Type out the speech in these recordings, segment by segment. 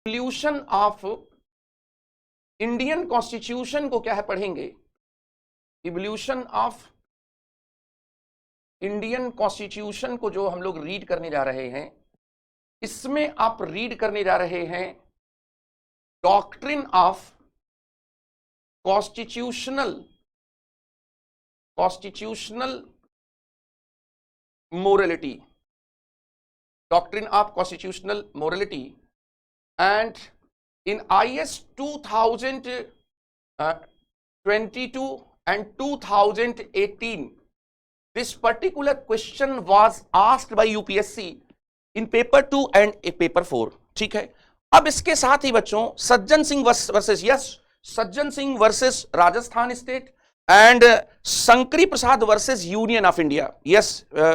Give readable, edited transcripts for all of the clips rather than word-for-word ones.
Evolution of Indian constitution को क्या है पढ़ेंगे। इवोल्यूशन ऑफ इंडियन कॉन्स्टिट्यूशन को जो हम लोग रीड करने जा रहे हैं, इसमें आप रीड करने जा रहे हैं doctrine of constitutional morality, doctrine of constitutional morality. And in IS 2022 and 2018, this particular question was asked by UPSC in paper 2 and paper 4. ठीक है, अब इसके साथ ही बच्चों सज्जन Singh versus Sajjan Singh versus Rajasthan state and Shankari Prasad versus union of India.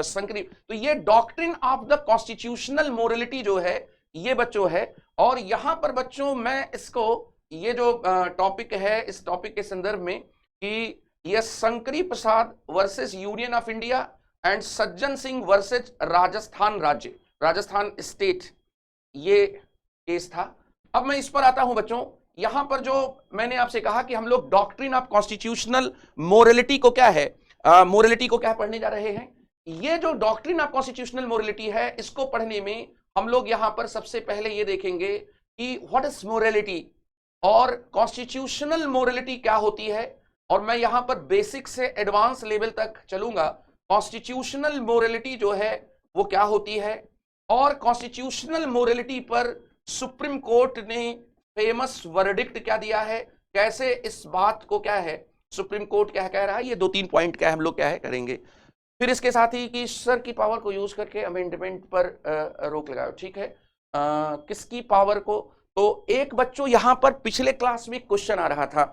Shankari, तो ये doctrine of the constitutional morality जो है ये बच्चों है। और यहां पर बच्चों मैं इसको ये जो टॉपिक है, इस टॉपिक के संदर्भ में कि ये Shankari Prasad versus union of India and Sajjan Singh versus Rajasthan राज्य, राजस्थान स्टेट, ये केस था। अब मैं इस पर आता हूं बच्चों। यहां पर जो मैंने आपसे कहा कि हम लोग डॉक्ट्रिन ऑफ कॉन्स्टिट्यूशनल मोरलिटी को क्या है, मोरलिटी को क्या पढ़ने जा रहे हैं। ये जो डॉक्ट्रिन ऑफ कॉन्स्टिट्यूशनल मोरलिटी है, इसको पढ़ने में हम लोग यहां पर सबसे पहले ये देखेंगे कि व्हाट इज मोरलिटी और कॉन्स्टिट्यूशनल मोरलिटी क्या होती है। और मैं यहां पर बेसिक से एडवांस लेवल तक चलूंगा। कॉन्स्टिट्यूशनल मोरलिटी जो है वो क्या होती है, और कॉन्स्टिट्यूशनल मोरलिटी पर सुप्रीम कोर्ट ने फेमस वर्डिक्ट क्या दिया है, कैसे इस बात को क्या है सुप्रीम कोर्ट क्या कह रहा है, ये 2-3 पॉइंट क्या है हम लोग क्या है करेंगे। फिर इसके साथ ही कि सर की पावर को यूज करके अमेंडमेंट पर रोक लगाओ। ठीक है, किसकी पावर को, तो एक बच्चों यहां पर पिछले क्लास में क्वेश्चन आ रहा था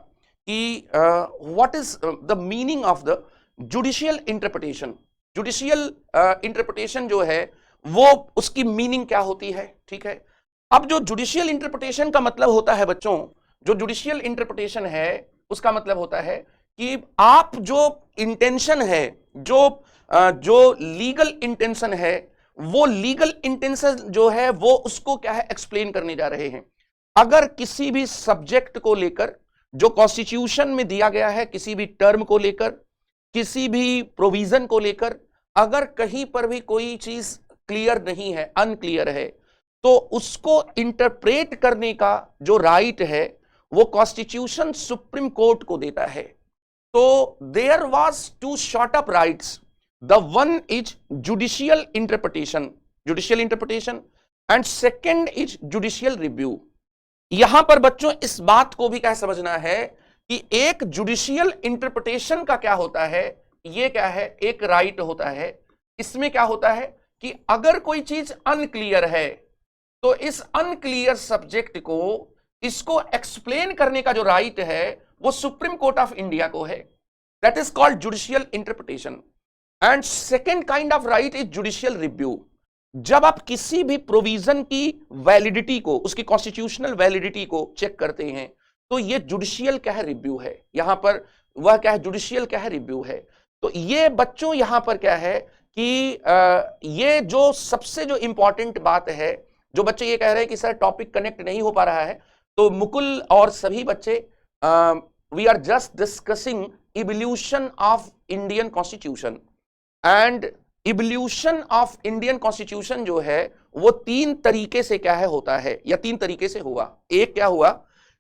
कि what is the meaning of the judicial interpretation. Judicial interpretation जो है वो उसकी मीनिंग क्या होती है। ठीक है, अब जो जुडिशियल इंटरप्रिटेशन का मतलब होता है बच्चों, जो जुडिशियल इंटरप्रिटेशन है उसका मतलब होता है कि आप जो इंटेंशन है, जो लीगल इंटेंशन है, वो लीगल इंटेंशन जो है वो उसको क्या है एक्सप्लेन करने जा रहे हैं। अगर किसी भी सब्जेक्ट को लेकर जो कॉन्स्टिट्यूशन में दिया गया है, किसी भी टर्म को लेकर, किसी भी प्रोविजन को लेकर, अगर कहीं पर भी कोई चीज क्लियर नहीं है, अनक्लियर है, तो उसको इंटरप्रेट करने का जो राइट है वो कॉन्स्टिट्यूशन सुप्रीम कोर्ट को देता है। तो there was 2 short up rights, the one is judicial interpretation and second is judicial review। यहां पर बच्चों इस बात को भी क्या समझना है कि एक जुडिशियल इंटरप्रिटेशन का क्या होता है, ये क्या है एक राइट होता है। इसमें क्या होता है कि अगर कोई चीज अनक्लियर है तो इस अनक्लियर सब्जेक्ट को, इसको एक्सप्लेन करने का जो राइट है वो सुप्रीम कोर्ट ऑफ इंडिया को है। That is called judicial interpretation. And second kind of right is judicial review. जब आप किसी भी प्रोविजन की वैलिडिटी को, उसकी कॉन्स्टिट्यूशनल वैलिडिटी को चेक करते हैं, तो ये जुडिशियल क्या है रिव्यू है। यहां पर वह क्या है जुडिशियल क्या है रिव्यू है। तो ये बच्चों यहां पर क्या है कि ये जो सबसे जो इंपॉर्टेंट बात है, जो बच्चे ये कह रहे हैं कि सर टॉपिक कनेक्ट नहीं हो पा रहा है, तो मुकुल और सभी बच्चे we are just discussing evolution of Indian constitution. And evolution of Indian constitution जो है वो 3 तरीके से क्या है होता है, या 3 तरीके से हुआ। एक क्या हुआ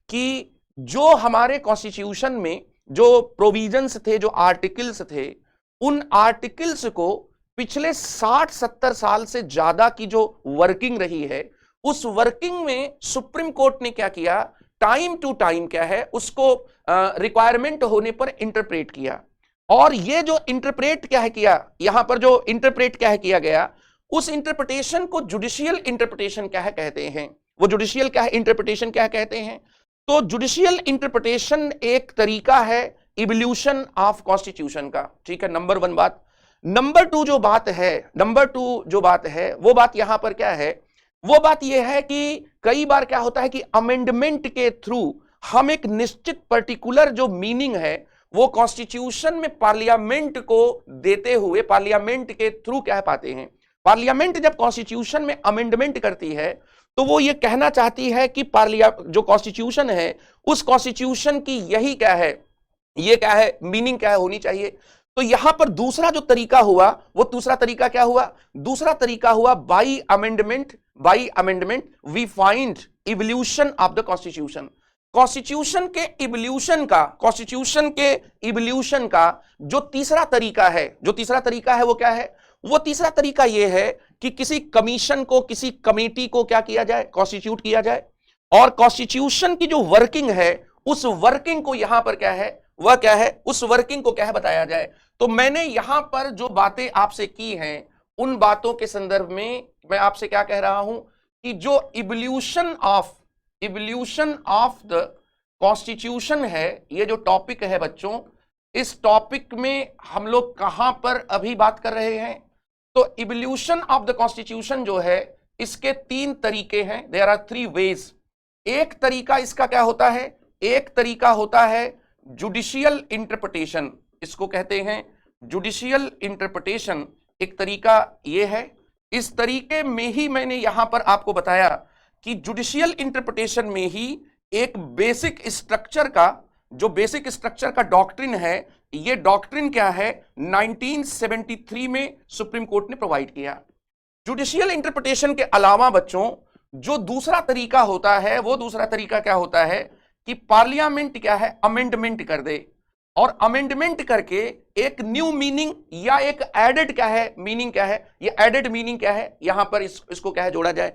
कि जो हमारे कॉन्स्टिट्यूशन में जो प्रोविजंस थे, जो आर्टिकल्स थे, उन आर्टिकल्स को पिछले 60-70 साल से ज्यादा की जो वर्किंग रही है, उस वर्किंग में सुप्रीम कोर्ट ने क्या किया, टाइम टू टाइम क्या है उसको रिक्वायरमेंट होने पर इंटरप्रेट किया। और ये जो इंटरप्रेट क्या है किया, यहां पर जो इंटरप्रेट क्या है किया गया, उस इंटरप्रिटेशन को जुडिशियल इंटरप्रिटेशन क्या है कहते हैं। वो जुडिशियल क्या है इंटरप्रिटेशन क्या कहते हैं। तो जुडिशियल इंटरप्रिटेशन एक तरीका है इवोल्यूशन ऑफ कॉन्स्टिट्यूशन का। ठीक है, नंबर 1 बात। नंबर 2 जो बात है वो बात यहां पर क्या है, वो बात यह है कि कई बार क्या होता है कि अमेंडमेंट के थ्रू हम एक निश्चित पर्टिकुलर जो मीनिंग है वो कॉन्स्टिट्यूशन में पार्लियामेंट को देते हुए, पार्लियामेंट के थ्रू क्या पाते हैं। पार्लियामेंट जब कॉन्स्टिट्यूशन में अमेंडमेंट करती है तो वो ये कहना चाहती है कि जो कॉन्स्टिट्यूशन है उस कॉन्स्टिट्यूशन की यही क्या है, ये क्या है, मीनिंग क्या है होनी चाहिए। तो यहां पर दूसरा जो तरीका हुआ, वो दूसरा तरीका क्या हुआ, दूसरा तरीका हुआ by amendment we find evolution of the constitution. Constitution के इवोल्यूशन का जो तीसरा तरीका है, वो क्या है, वो तीसरा तरीका ये है कि किसी कमीशन को, किसी कमेटी को क्या किया जाए, कॉन्स्टिट्यूट किया जाए, और कॉन्स्टिट्यूशन की जो वर्किंग है उस वर्किंग को यहां पर क्या है, वह क्या है, उस वर्किंग को क्या है बताया जाए। तो मैंने यहां पर जो बातें आपसे की हैं उन बातों के संदर्भ में मैं आपसे क्या कह रहा हूं कि जो इवोल्यूशन ऑफ द कॉन्स्टिट्यूशन है, ये जो टॉपिक है बच्चों, इस टॉपिक में हम लोग कहां पर अभी बात कर रहे हैं। तो इवोल्यूशन ऑफ द कॉन्स्टिट्यूशन जो है इसके 3 तरीके हैं, देयर आर 3 वेज। एक तरीका इसका क्या होता है, एक तरीका होता है जुडिशियल इंटरप्रिटेशन, इसको कहते हैं जुडिशियल इंटरप्रिटेशन, एक तरीका ये है। इस तरीके में ही मैंने यहां पर आपको बताया कि जुडिशियल इंटरप्रिटेशन में ही एक बेसिक स्ट्रक्चर का डॉक्ट्रिन है, ये डॉक्ट्रिन क्या है, 1973 में सुप्रीम कोर्ट ने प्रोवाइड किया। जुडिशियल इंटरप्रिटेशन के अलावा बच्चों जो दूसरा तरीका होता है, वो दूसरा तरीका क्या होता है कि पार्लियामेंट क्या है, अमेंडमेंट कर दे, और अमेंडमेंट करके एक न्यू मीनिंग या एक एडेड क्या है मीनिंग क्या है, ये एडेड मीनिंग क्या है, यहां पर इसको क्या है जोड़ा जाए।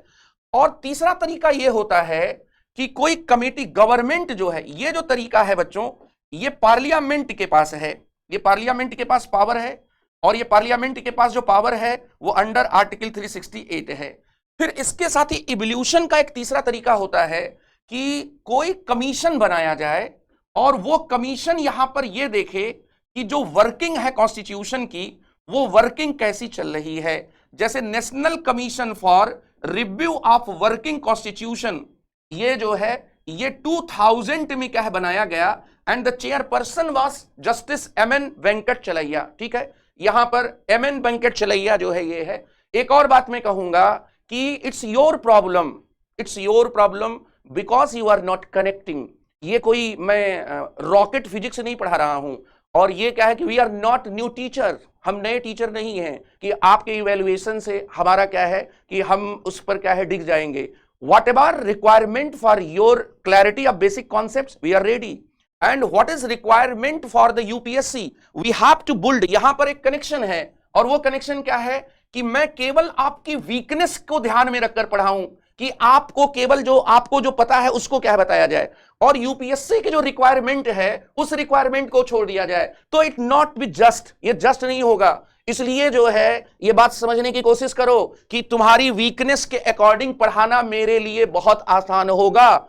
और तीसरा तरीका ये होता है कि कोई कमेटी, गवर्नमेंट जो है, ये जो तरीका है बच्चों, ये पार्लियामेंट के पास है, ये पार्लियामेंट के पास पावर है, और ये पार्लियामेंट के पास जो पावर है वो अंडर आर्टिकल 368 है। फिर इसके साथ ही इवोल्यूशन का एक तीसरा तरीका होता है कि कोई कमीशन बनाया जाए और वो कमीशन यहां पर ये देखे कि जो वर्किंग है कॉन्स्टिट्यूशन की, वो वर्किंग कैसी चल रही है। जैसे national commission for review of working constitution, ये जो है ये 2000 में क्या है बनाया गया, and the chairperson was Justice M N Venkatachaliah. ठीक है, यहां पर एमएन वेंकट चलैया जो है ये है। एक और बात मैं कहूंगा कि it's your problem because you are not connecting. ये कोई मैं रॉकेट फिजिक्स नहीं पढ़ा रहा हूं, और ये क्या है कि we are not new teacher, हम नए टीचर नहीं हैं कि आपके इवैल्यूएशन से हमारा क्या है कि हम उस पर क्या है डिग जाएंगे। whatever requirement for your clarity of basic concepts, we are ready. And what is requirement for the UPSC? We have to build. यहां पर एक कनेक्शन है, और वो कनेक्शन क्या है कि मैं केवल आपकी वीकनेस को ध्यान में रखकर पढ़ाऊं कि आपको केवल जो पता है उसको क्या बताया जाए, और यूपीएससी के जो रिक्वायरमेंट है उस रिक्वायरमेंट को छोड़ दिया जाए। तो इट नॉट बी जस्ट, ये जस्ट नहीं होगा। इसलिए जो है ये बात समझने की कोशिश करो कि तुम्हारी वीकनेस के अकॉर्डिंग पढ़ाना मेरे लिए बहुत आसान होगा,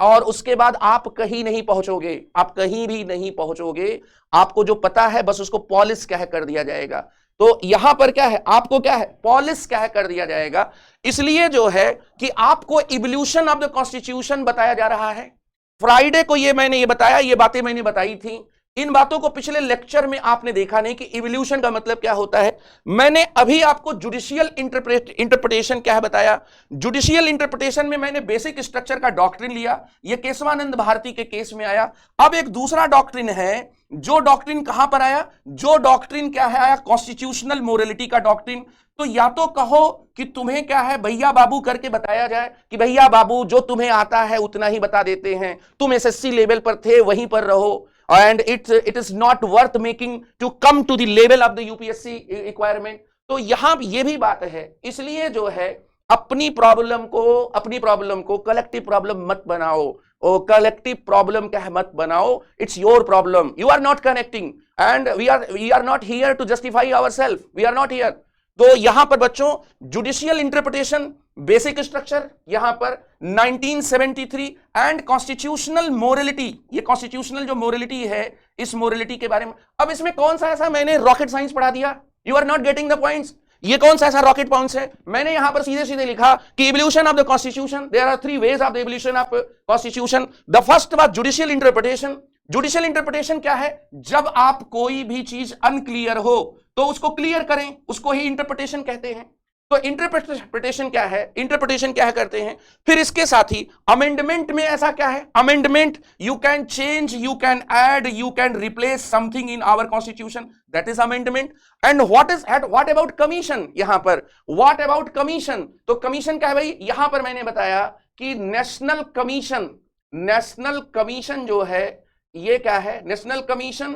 और उसके बाद आप कहीं नहीं पहुंचोगे, आप कहीं भी नहीं पहुंचोगे। आपको जो पता है बस उसको पॉलिश क्या है कर दिया जाएगा। तो यहां पर क्या है, आपको क्या है पॉलिश क्या है कर दिया जाएगा। इसलिए जो है कि आपको इवोल्यूशन ऑफ द कॉन्स्टिट्यूशन बताया जा रहा है। फ्राइडे को मैंने बताया, ये बातें मैंने बताई थी। इन बातों को पिछले लेक्चर में आपने देखा नहीं कि इवोल्यूशन का मतलब क्या होता है। मैंने अभी आपको जुडिशियल इंटरप्रिटेशन क्या है बताया। जुडिशियल इंटरप्रिटेशन में मैंने बेसिक स्ट्रक्चर का डॉक्ट्रिन लिया, ये केशवानंद भारती के केस में आया। अब एक दूसरा डॉक्ट्रिन है, जो डॉक्ट्रिन कहां पर आया, जो डॉक्ट्रिन क्या है आया, कॉन्स्टिट्यूशनल मोरालिटी का डॉक्ट्रिन। तो या तो कहो कि तुम्हें क्या है भैया बाबू करके बताया जाए कि भैया बाबू जो तुम्हें आता है उतना ही बता देते हैं, तुम एसएससी लेवल पर थे वहीं पर रहो, and it is not worth making to come to the level of the UPSC requirement। तो यहां ये भी बात है। इसलिए जो है अपनी प्रॉब्लम को कलेक्टिव प्रॉब्लम मत बनाओ, और कलेक्टिव प्रॉब्लम क्या है मत बनाओ। It's your problem, you are not connecting, and we are not here to justify ourself, we are not here. तो यहां पर बच्चों जुडिशियल इंटरप्रिटेशन, बेसिक स्ट्रक्चर यहां पर 1973, एंड कॉन्स्टिट्यूशनल मोरालिटी। ये कॉन्स्टिट्यूशनल जो मोरालिटी है, इस मोरालिटी के बारे में अब इसमें कौन सा ऐसा मैंने रॉकेट साइंस पढ़ा दिया, you are not getting the points. ये कौन सा ऐसा रॉकेट पॉइंट्स है, मैंने यहां पर सीधे सीधे लिखा कि evolution of the constitution, there are 3 ways of the evolution of constitution. The first was judicial interpretation. Judicial interpretation क्या है, जब आप कोई भी चीज अनक्लियर हो तो उसको क्लियर करें, उसको ही इंटरप्रिटेशन कहते हैं। तो इंटरप्रिटेशन क्या है, इंटरप्रिटेशन क्या है करते हैं। फिर इसके साथ ही अमेंडमेंट में ऐसा क्या है, amendment you can change, you can add, you can replace something in our constitution, that is amendment. And what about commission, यहां पर व्हाट अबाउट कमीशन, तो कमीशन क्या है भाई, यहां पर मैंने बताया कि नेशनल कमीशन, नेशनल कमीशन जो है ये क्या है, national commission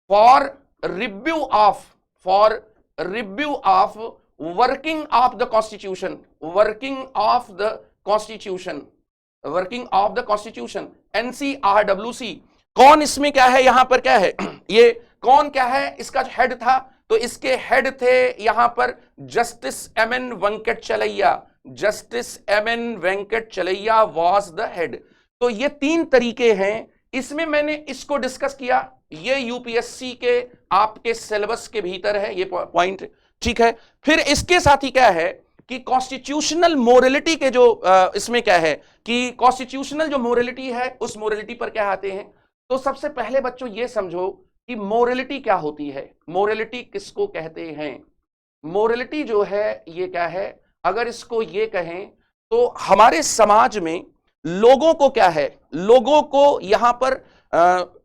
for review of working of the constitution, working of the constitution, working of the constitution, NCRWC। कौन इसमें क्या है, यहां पर क्या है, ये कौन क्या है, इसका हेड था, तो इसके हेड थे यहां पर justice MN Venkatachaliah, justice MN Venkatachaliah was the head. तो ये 3 तरीके हैं, इसमें मैंने इसको डिस्कस किया, ये यूपीएससी के आपके सिलेबस के भीतर है ये पॉइंट, ठीक है। फिर इसके साथ ही क्या है कि कॉन्स्टिट्यूशनल मोरलिटी के जो इसमें क्या है कि कॉन्स्टिट्यूशनल जो मोरलिटी है उस मोरलिटी पर क्या आते हैं। तो सबसे पहले बच्चों ये समझो कि मोरलिटी क्या होती है, मोरलिटी किसको कहते हैं। मोरलिटी जो है ये क्या है, अगर इसको ये कहें तो हमारे समाज में लोगों को क्या है, लोगों को यहां पर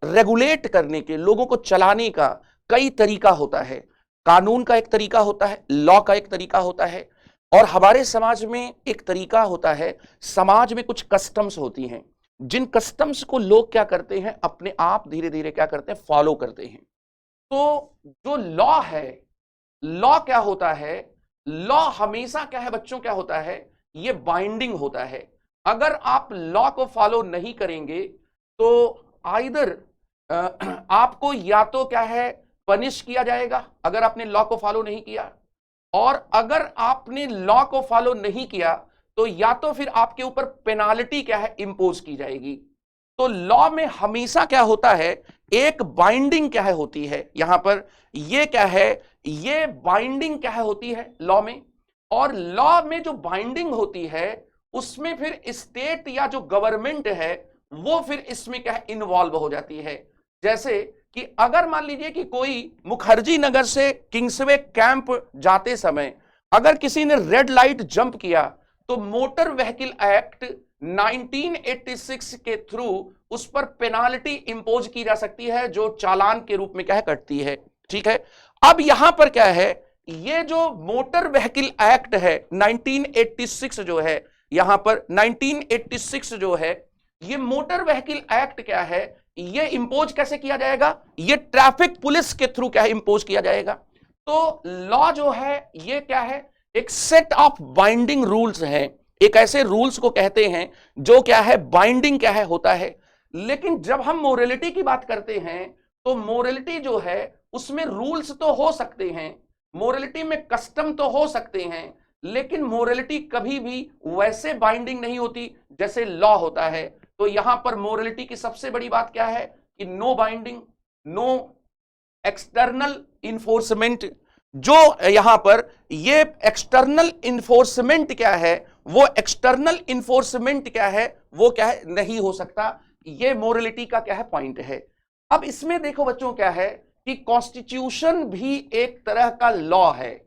रेगुलेट करने के, लोगों को चलाने का कई तरीका होता है। कानून का एक तरीका होता है, लॉ का एक तरीका होता है, और हमारे समाज में एक तरीका होता है, समाज में कुछ कस्टम्स होती हैं, जिन कस्टम्स को लोग क्या करते हैं, अपने आप धीरे धीरे क्या करते हैं, फॉलो करते हैं। तो जो लॉ है, लॉ क्या होता है, लॉ हमेशा क्या है बच्चों, क्या होता है, ये बाइंडिंग होता है। अगर आप लॉ को फॉलो नहीं करेंगे तो आइदर आपको या तो क्या है पनिश किया जाएगा अगर आपने लॉ को फॉलो नहीं किया, और अगर आपने लॉ को फॉलो नहीं किया तो या तो फिर आपके ऊपर पेनाल्टी क्या है इंपोज की जाएगी। तो लॉ में हमेशा क्या होता है, एक बाइंडिंग क्या है होती है, यहां पर ये क्या है, ये बाइंडिंग क्या है होती है लॉ में। और लॉ में जो बाइंडिंग होती है उसमें फिर स्टेट या जो गवर्नमेंट है वो फिर इसमें क्या है इन्वॉल्व हो जाती है। जैसे कि अगर मान लीजिए कि कोई मुखर्जी नगर से किंग्सवे कैंप जाते समय अगर किसी ने रेड लाइट जंप किया तो मोटर व्हीकल एक्ट 1986 के थ्रू उस पर पेनाल्टी इंपोज की जा सकती है, जो चालान के रूप में क्या है कटती है, ठीक है। अब यहां पर क्या है, ये जो मोटर व्हीकल एक्ट है 1986 जो है, यहां पर 1986 जो है, ये मोटर व्हीकल एक्ट क्या है, ये इंपोज कैसे किया जाएगा, ये ट्रैफिक पुलिस के थ्रू क्या है इंपोज किया जाएगा। तो लॉ जो है ये क्या है, एक सेट ऑफ बाइंडिंग रूल्स है, एक ऐसे रूल्स को कहते हैं जो क्या है बाइंडिंग क्या है होता है। लेकिन जब हम मोरलिटी की बात करते हैं तो मोरलिटी जो है उसमें रूल्स तो हो सकते हैं, मोरलिटी में कस्टम तो हो सकते हैं, लेकिन मोरलिटी कभी भी वैसे बाइंडिंग नहीं होती जैसे लॉ होता है। तो यहां पर मोरलिटी की सबसे बड़ी बात क्या है कि no binding, no external enforcement. जो यहां पर ये एक्सटर्नल इन्फोर्समेंट क्या है, वो एक्सटर्नल इन्फोर्समेंट क्या है, वो क्या है नहीं हो सकता। ये मोरलिटी का क्या है पॉइंट है। अब इसमें देखो बच्चों क्या है कि कॉन्स्टिट्यूशन भी एक तरह का लॉ है,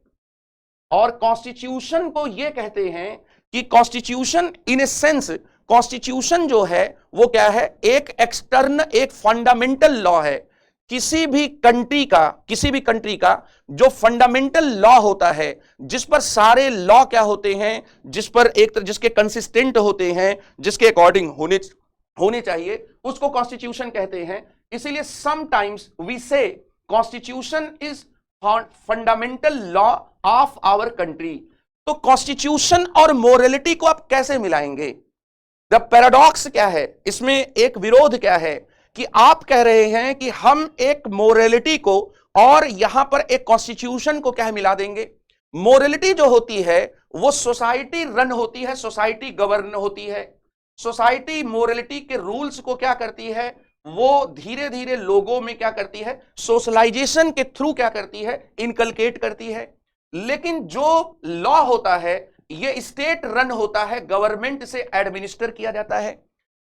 और कॉन्स्टिट्यूशन को ये कहते हैं कि constitution in a sense, constitution जो है वो क्या है, एक एक्सटर्नल, एक फंडामेंटल लॉ है। किसी भी कंट्री का जो फंडामेंटल लॉ होता है, जिस पर सारे लॉ क्या होते हैं, जिस पर एक जिसके कंसिस्टेंट होते हैं, जिसके अकॉर्डिंग होने चाहिए, उसको कॉन्स्टिट्यूशन कहते हैं। इसीलिए sometimes we say constitution is fundamental law of our country. तो कॉन्स्टिट्यूशन और मोरलिटी को आप कैसे मिलाएंगे, द पैराडॉक्स क्या है इसमें, एक विरोध क्या है कि आप कह रहे हैं कि हम एक मोरलिटी को और यहां पर एक कॉन्स्टिट्यूशन को क्या मिला देंगे। मोरलिटी जो होती है वो सोसाइटी रन होती है, सोसाइटी गवर्न होती है। सोसाइटी मोरलिटी के रूल्स को क्या करती है, वो धीरे धीरे लोगों में क्या करती है, सोशलाइजेशन के थ्रू क्या करती है, इनकलकेट करती है। लेकिन जो लॉ होता है ये स्टेट रन होता है, गवर्नमेंट से एडमिनिस्टर किया जाता है।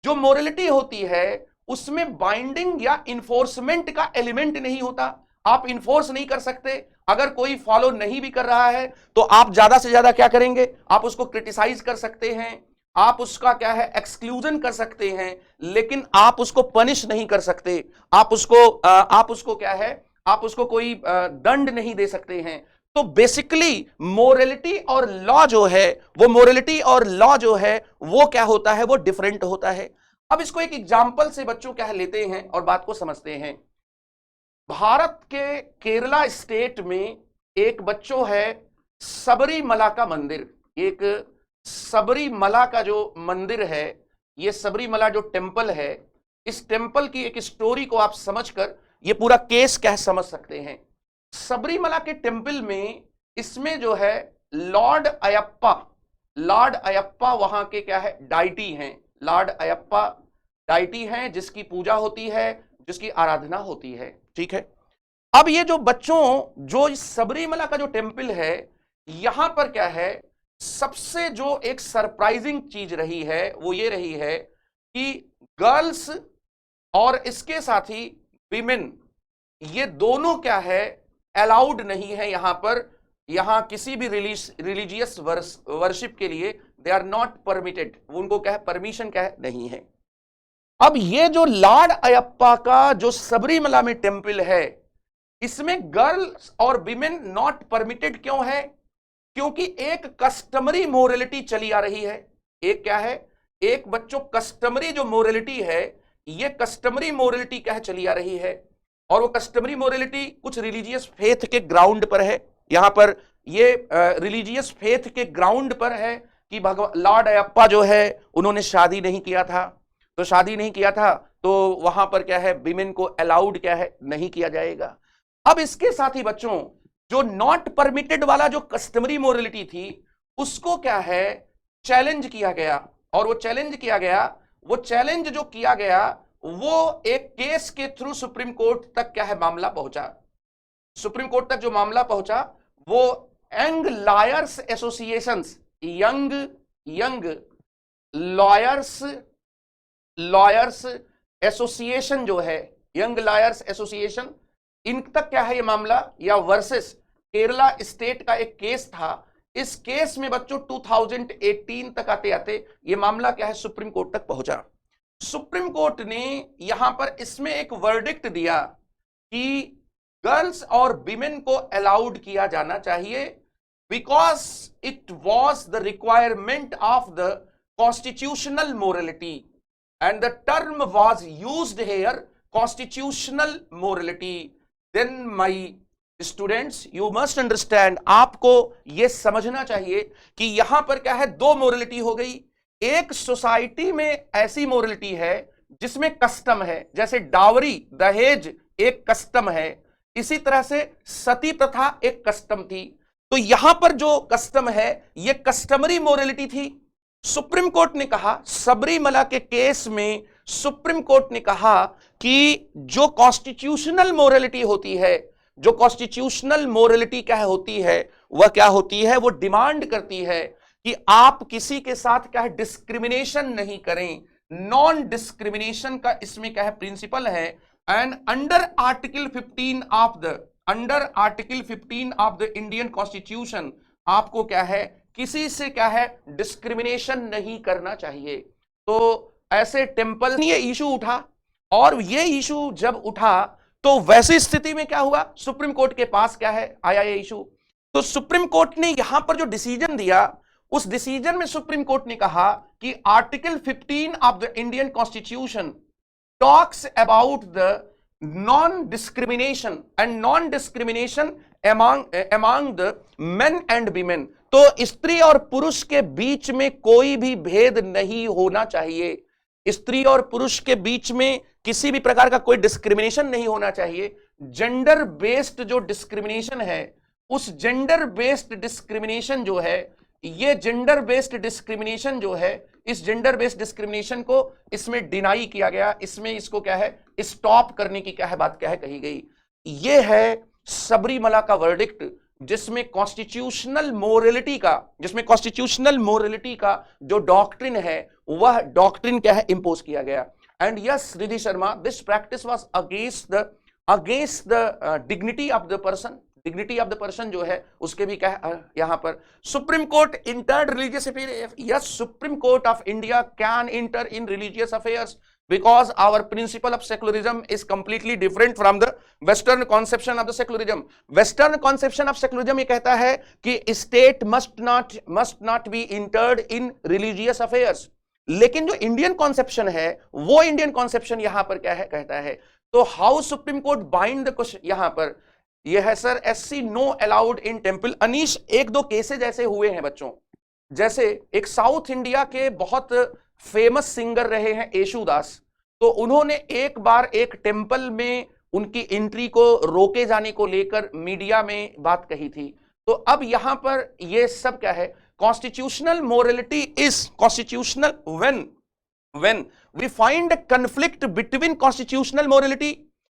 जो मोरलिटी होती है उसमें बाइंडिंग या इन्फोर्समेंट का एलिमेंट नहीं होता। आप इन्फोर्स नहीं कर सकते। अगर कोई फॉलो नहीं भी कर रहा है तो आप ज्यादा से ज्यादा क्या करेंगे, आप उसको क्रिटिसाइज कर सकते हैं, आप उसका क्या है एक्सक्लूजन कर सकते हैं, लेकिन आप उसको पनिश नहीं कर सकते, आप उसको क्या है, आप उसको कोई दंड नहीं दे सकते हैं। तो बेसिकली मोरलिटी और लॉ जो है, वो मोरलिटी और लॉ जो है वो क्या होता है, वो डिफरेंट होता है। अब इसको एक एग्जाम्पल से बच्चों क्या लेते हैं और बात को समझते हैं। भारत के केरला स्टेट में एक बच्चों है सबरीमला का मंदिर, एक सबरीमला का जो मंदिर है, ये सबरीमला जो टेंपल है, इस टेंपल की एक स्टोरी को आप समझकर ये पूरा केस क्या समझ सकते हैं। सबरीमला के टेंपल में इसमें जो है लॉर्ड अयप्पा वहां के क्या है डाइटी हैं, लॉर्ड अयप्पा डाइटी हैं जिसकी पूजा होती है, जिसकी आराधना होती है, ठीक है। अब ये जो बच्चों जो इस सबरीमला का जो टेंपल है, यहां पर क्या है, सबसे जो एक सरप्राइजिंग चीज रही है वो ये रही है कि गर्ल्स और इसके साथ ही विमेन, ये दोनों क्या है अलाउड नहीं है यहां पर, यहां किसी भी रिलीजियस वर्शिप के लिए दे आर नॉट परमिटेड, उनको क्या है परमिशन क्या है नहीं है। अब ये जो लॉर्ड अयप्पा का जो सबरीमला में टेंपल है, इसमें गर्ल्स और विमेन नॉट परमिटेड क्यों है, क्योंकि एक कस्टमरी मोरलिटी चली आ रही है। एक क्या है, एक बच्चों कस्टमरी जो मोरलिटी है, ये कस्टमरी मोरलिटी क्या है चली आ रही है, और वो कस्टमरी मोरलिटी कुछ रिलीजियस फेथ के ग्राउंड पर है। यहां पर ये रिलीजियस फेथ के ग्राउंड पर है कि भगवान लॉर्ड अयप्पा जो है उन्होंने शादी नहीं किया था, तो शादी नहीं किया था तो वहां पर क्या है विमेन को अलाउड क्या है नहीं किया जाएगा। अब इसके साथ ही बच्चों जो नॉट परमिटेड वाला जो कस्टमरी मोरलिटी थी, उसको क्या है चैलेंज किया गया, और वो चैलेंज किया गया, वो चैलेंज जो किया गया वो एक केस के थ्रू सुप्रीम कोर्ट तक क्या है मामला पहुंचा। सुप्रीम कोर्ट तक जो मामला पहुंचा वो young lawyers associations, young lawyers association जो है, यंग लॉयर्स एसोसिएशन, इन तक क्या है ये मामला, या वर्सेस केरला स्टेट का एक केस था। इस केस में बच्चों 2018 तक आते आते ये मामला क्या है सुप्रीम कोर्ट तक पहुंचा। सुप्रीम कोर्ट ने यहां पर इसमें एक वर्डिक्ट दिया कि गर्ल्स और विमेन को अलाउड किया जाना चाहिए, because it was the requirement of the constitutional morality, and the term was used here constitutional morality. Then my students you must understand, आपको यह समझना चाहिए कि यहां पर क्या है दो मोरलिटी हो गई। एक सोसाइटी में ऐसी मोरलिटी है जिसमें कस्टम है, जैसे डावरी दहेज एक कस्टम है, इसी तरह से सती प्रथा एक कस्टम थी। तो यहां पर जो कस्टम है यह कस्टमरी मोरलिटी थी। सुप्रीम कोर्ट ने कहा, सबरीमला के केस में सुप्रीम कोर्ट ने कहा कि जो कॉन्स्टिट्यूशनल मोरलिटी होती है, जो कॉन्स्टिट्यूशनल मोरलिटी क्या होती है, वह क्या होती है, वो डिमांड करती है कि आप किसी के साथ क्या है डिस्क्रिमिनेशन नहीं करें, नॉन डिस्क्रिमिनेशन का इसमें क्या है प्रिंसिपल है। And under article 15 of the Indian constitution आपको क्या है किसी से क्या है डिस्क्रिमिनेशन नहीं करना चाहिए। तो ऐसे टेंपल ये इशू उठा, और ये इशू जब उठा तो वैसी स्थिति में क्या हुआ, सुप्रीम कोर्ट के पास क्या है आया ये इशू। तो सुप्रीम कोर्ट ने यहां पर जो डिसीजन दिया, उस डिसीजन में सुप्रीम कोर्ट ने कहा कि article 15 of the Indian constitution talks about the non discrimination and non discrimination among the men and women। तो स्त्री और पुरुष के बीच में कोई भी भेद नहीं होना चाहिए, स्त्री और पुरुष के बीच में किसी भी प्रकार का कोई डिस्क्रिमिनेशन नहीं होना चाहिए। जेंडर बेस्ड जो डिस्क्रिमिनेशन है, उस जेंडर बेस्ड डिस्क्रिमिनेशन जो है, ये जेंडर बेस्ड डिस्क्रिमिनेशन जो है, इस जेंडर बेस्ड डिस्क्रिमिनेशन को इसमें डिनाई किया गया, इसमें इसको क्या है स्टॉप करने की क्या है बात क्या है कही गई। ये है सबरीमला का वर्डिक्ट, जिसमें कॉन्स्टिट्यूशनल मोरलिटी का जो डॉक्ट्रिन है, वह डॉक्ट्रिन क्या है इंपोज किया गया। And yes Ridhi Sharma, this practice was against the against the dignity of the person, dignity of the person जो है उसके भी क्या यहां पर supreme court entered religious affair, yes supreme court of India can enter in religious affairs because our principle of secularism is completely different from the western conception of the secularism. western conception of secularism ये कहता है कि state must not be interred in religious affairs, लेकिन जो Indian conception है वो Indian conception यहां पर क्या है कहता है, तो how supreme court bind the question यहां पर ये है sir SC no allowed in temple. Anish एक दो केसेज ऐसे हुए हैं बच्चों, जैसे एक साउथ इंडिया के बहुत फेमस सिंगर रहे हैं येशुदास, तो उन्होंने एक बार एक टेंपल में उनकी एंट्री को रोके जाने को लेकर मीडिया में बात कही थी। तो अब यहां पर ये सब क्या है, constitutional morality is constitutional when we find a conflict between constitutional morality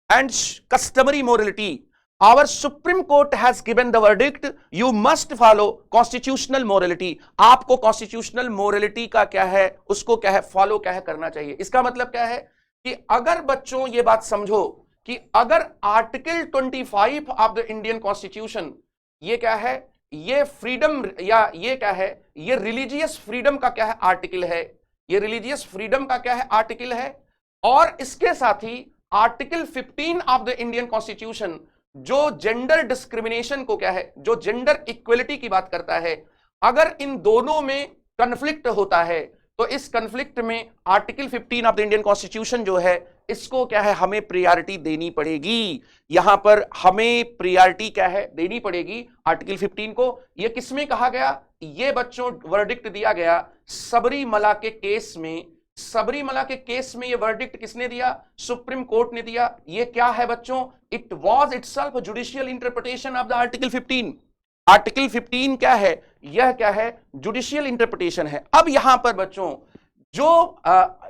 and customary morality, our supreme court has given the verdict you must follow constitutional morality। आपको constitutional morality का क्या है उसको क्या है फॉलो क्या है करना चाहिए। इसका मतलब क्या है कि अगर बच्चों ये बात समझो कि अगर article 25 of the Indian constitution ये क्या है, ये फ्रीडम या ये क्या है, ये रिलीजियस फ्रीडम का क्या है आर्टिकल है, ये रिलीजियस फ्रीडम का क्या है आर्टिकल है, और इसके साथ ही article 15 of the Indian constitution जो जेंडर डिस्क्रिमिनेशन को क्या है, जो जेंडर इक्वलिटी की बात करता है, अगर इन दोनों में कन्फ्लिक्ट होता है तो इस कन्फ्लिक्ट में article 15 of the Indian constitution जो है इसको क्या है हमें प्रायोरिटी देनी पड़ेगी। यहां पर हमें प्रायोरिटी क्या है देनी पड़ेगी आर्टिकल 15 को। यह किसमें कहा गया, ये बच्चों वर्डिक्ट दिया गया सबरीमला के केस में। सबरीमला के केस में ये वर्डिक्ट किसने दिया, सुप्रीम कोर्ट ने दिया। ये क्या है बच्चों, it was itself judicial interpretation of the article 15। Article 15 क्या है, यह क्या है जुडिशियल इंटरप्रिटेशन है। अब यहां पर बच्चों जो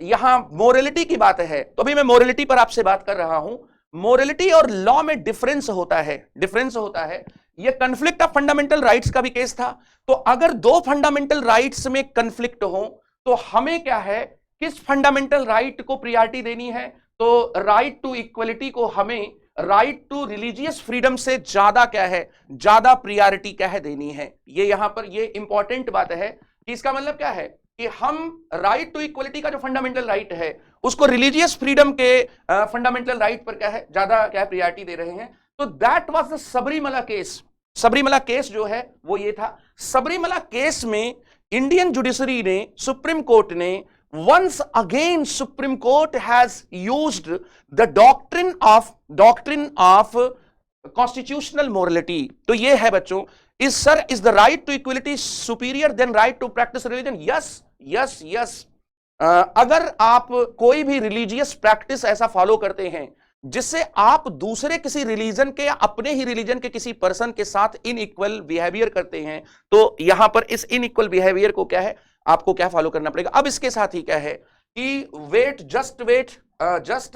यहां मोरालिटी की बात है, तो अभी मैं मोरालिटी पर आपसे बात कर रहा हूं। मोरालिटी और लॉ में डिफरेंस होता है, डिफरेंस होता है। यह कंफ्लिक्ट ऑफ फंडामेंटल राइट्स का भी केस था। तो अगर दो फंडामेंटल राइट्स में कंफ्लिक्ट हो तो हमें क्या है किस फंडामेंटल राइट को प्रायोरिटी देनी है, तो राइट टू इक्वलिटी को हमें राइट टू रिलीजियस फ्रीडम से ज्यादा क्या है, ज्यादा प्रायोरिटी क्या है देनी है। ये यहां पर ये इंपॉर्टेंट बात है कि इसका मतलब क्या है कि हम राइट टू इक्वलिटी का जो फंडामेंटल राइट है उसको रिलीजियस फ्रीडम के फंडामेंटल राइट पर क्या है ज्यादा क्या है प्रायोरिटी दे रहे हैं। तो that was the Sabarimala case. Sabarimala case जो है वो ये था। सबरीमला केस में इंडियन जुडिशरी ने, सुप्रीम कोर्ट ने once again Supreme Court has used the doctrine of constitutional morality। तो ये है बच्चों, is the right to equality superior than right to practice religion? yes। अगर आप कोई भी रिलीजियस प्रैक्टिस ऐसा फॉलो करते हैं जिससे आप दूसरे किसी रिलीजन के या अपने ही रिलीजन के किसी पर्सन के साथ इनइक्वल बिहेवियर करते हैं, तो यहां पर इस इनइक्वल बिहेवियर को क्या है आपको क्या फॉलो करना पड़ेगा। अब इसके साथ ही क्या है कि just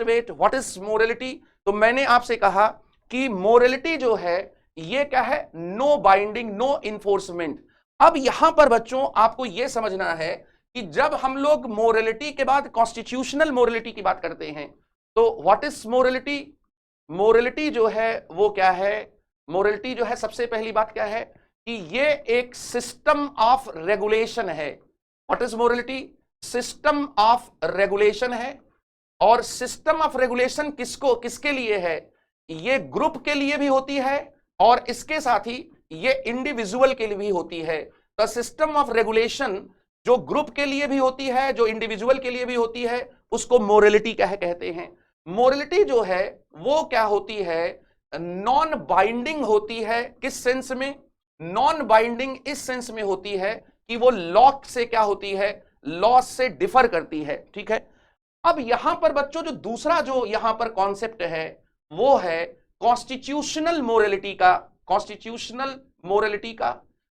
wait what is morality. तो मैंने आपसे कहा कि मोरालिटी जो है ये क्या है, नो बाइंडिंग नो इन्फोर्समेंट। अब यहां पर बच्चों आपको यह समझना है कि जब हम लोग मोरालिटी के बाद कॉन्स्टिट्यूशनल मोरालिटी की बात करते हैं तो व्हाट इज मोरालिटी। मोरालिटी जो है वो क्या है, मोरालिटी जो है सबसे पहली बात क्या है कि ये एक सिस्टम ऑफ रेगुलेशन है। What is morality, system of regulation है। और सिस्टम ऑफ रेगुलेशन किसके लिए है, ये ग्रुप के लिए भी होती है और इसके साथ ही ये इंडिविजुअल के लिए भी होती है। तो सिस्टम ऑफ रेगुलेशन जो ग्रुप के लिए भी होती है, जो इंडिविजुअल के लिए भी होती है, उसको मोरालिटी क्या है कहते हैं। मोरालिटी जो है वो क्या होती है, नॉन बाइंडिंग होती है। किस सेंस में, नॉन बाइंडिंग इस सेंस में होती है कि वो लॉ से क्या होती है, लॉ से डिफर करती है। ठीक है। अब यहां पर बच्चों जो दूसरा जो यहां पर कॉन्सेप्ट है वो है कॉन्स्टिट्यूशनल मोरालिटी का। कॉन्स्टिट्यूशनल मोरालिटी का,